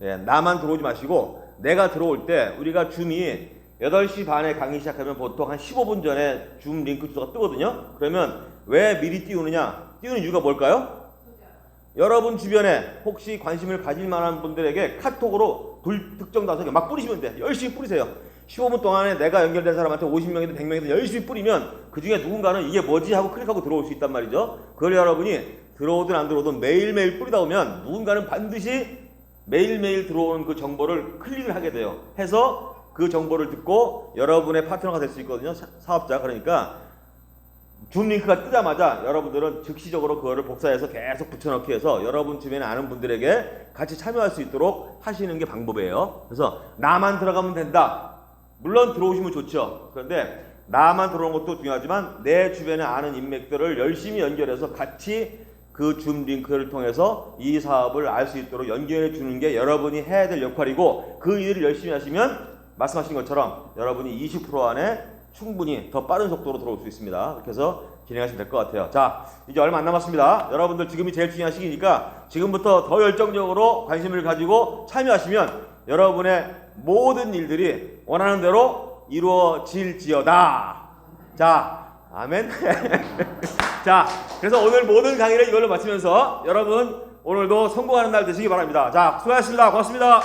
예, 나만 들어오지 마시고 내가 들어올 때 우리가 줌이 8시 반에 강의 시작하면 보통 한 15분 전에 줌 링크 주소가 뜨거든요. 그러면 왜 미리 띄우느냐? 띄우는 이유가 뭘까요? 여러분 주변에 혹시 관심을 가질 만한 분들에게 카톡으로 불특정 다수에게 막 뿌리시면 돼. 열심히 뿌리세요. 15분 동안에 내가 연결된 사람한테 50명이든 100명이든 열심히 뿌리면 그 중에 누군가는 이게 뭐지 하고 클릭하고 들어올 수 있단 말이죠. 그걸 여러분이 들어오든 안 들어오든 매일매일 뿌리다 보면 누군가는 반드시 매일매일 들어오는 그 정보를 클릭을 하게 돼요. 해서 그 정보를 듣고 여러분의 파트너가 될 수 있거든요. 사업자. 그러니까 줌 링크가 뜨자마자 여러분들은 즉시적으로 그거를 복사해서 계속 붙여넣기 해서 여러분 주변에 아는 분들에게 같이 참여할 수 있도록 하시는 게 방법이에요. 그래서 나만 들어가면 된다. 물론 들어오시면 좋죠. 그런데 나만 들어오는 것도 중요하지만 내 주변에 아는 인맥들을 열심히 연결해서 같이 그 줌 링크를 통해서 이 사업을 알 수 있도록 연결해 주는 게 여러분이 해야 될 역할이고 그 일을 열심히 하시면 말씀하신 것처럼 여러분이 20% 안에 충분히 더 빠른 속도로 들어올 수 있습니다. 그렇게 해서 진행하시면 될 것 같아요. 자, 이제 얼마 안 남았습니다. 여러분들 지금이 제일 중요한 시기니까 지금부터 더 열정적으로 관심을 가지고 참여하시면 여러분의 모든 일들이 원하는 대로 이루어질지어다. 자, 아멘. 자, 그래서 오늘 모든 강의를 이걸로 마치면서 여러분 오늘도 성공하는 날 되시기 바랍니다. 자, 수고하셨습니다. 고맙습니다.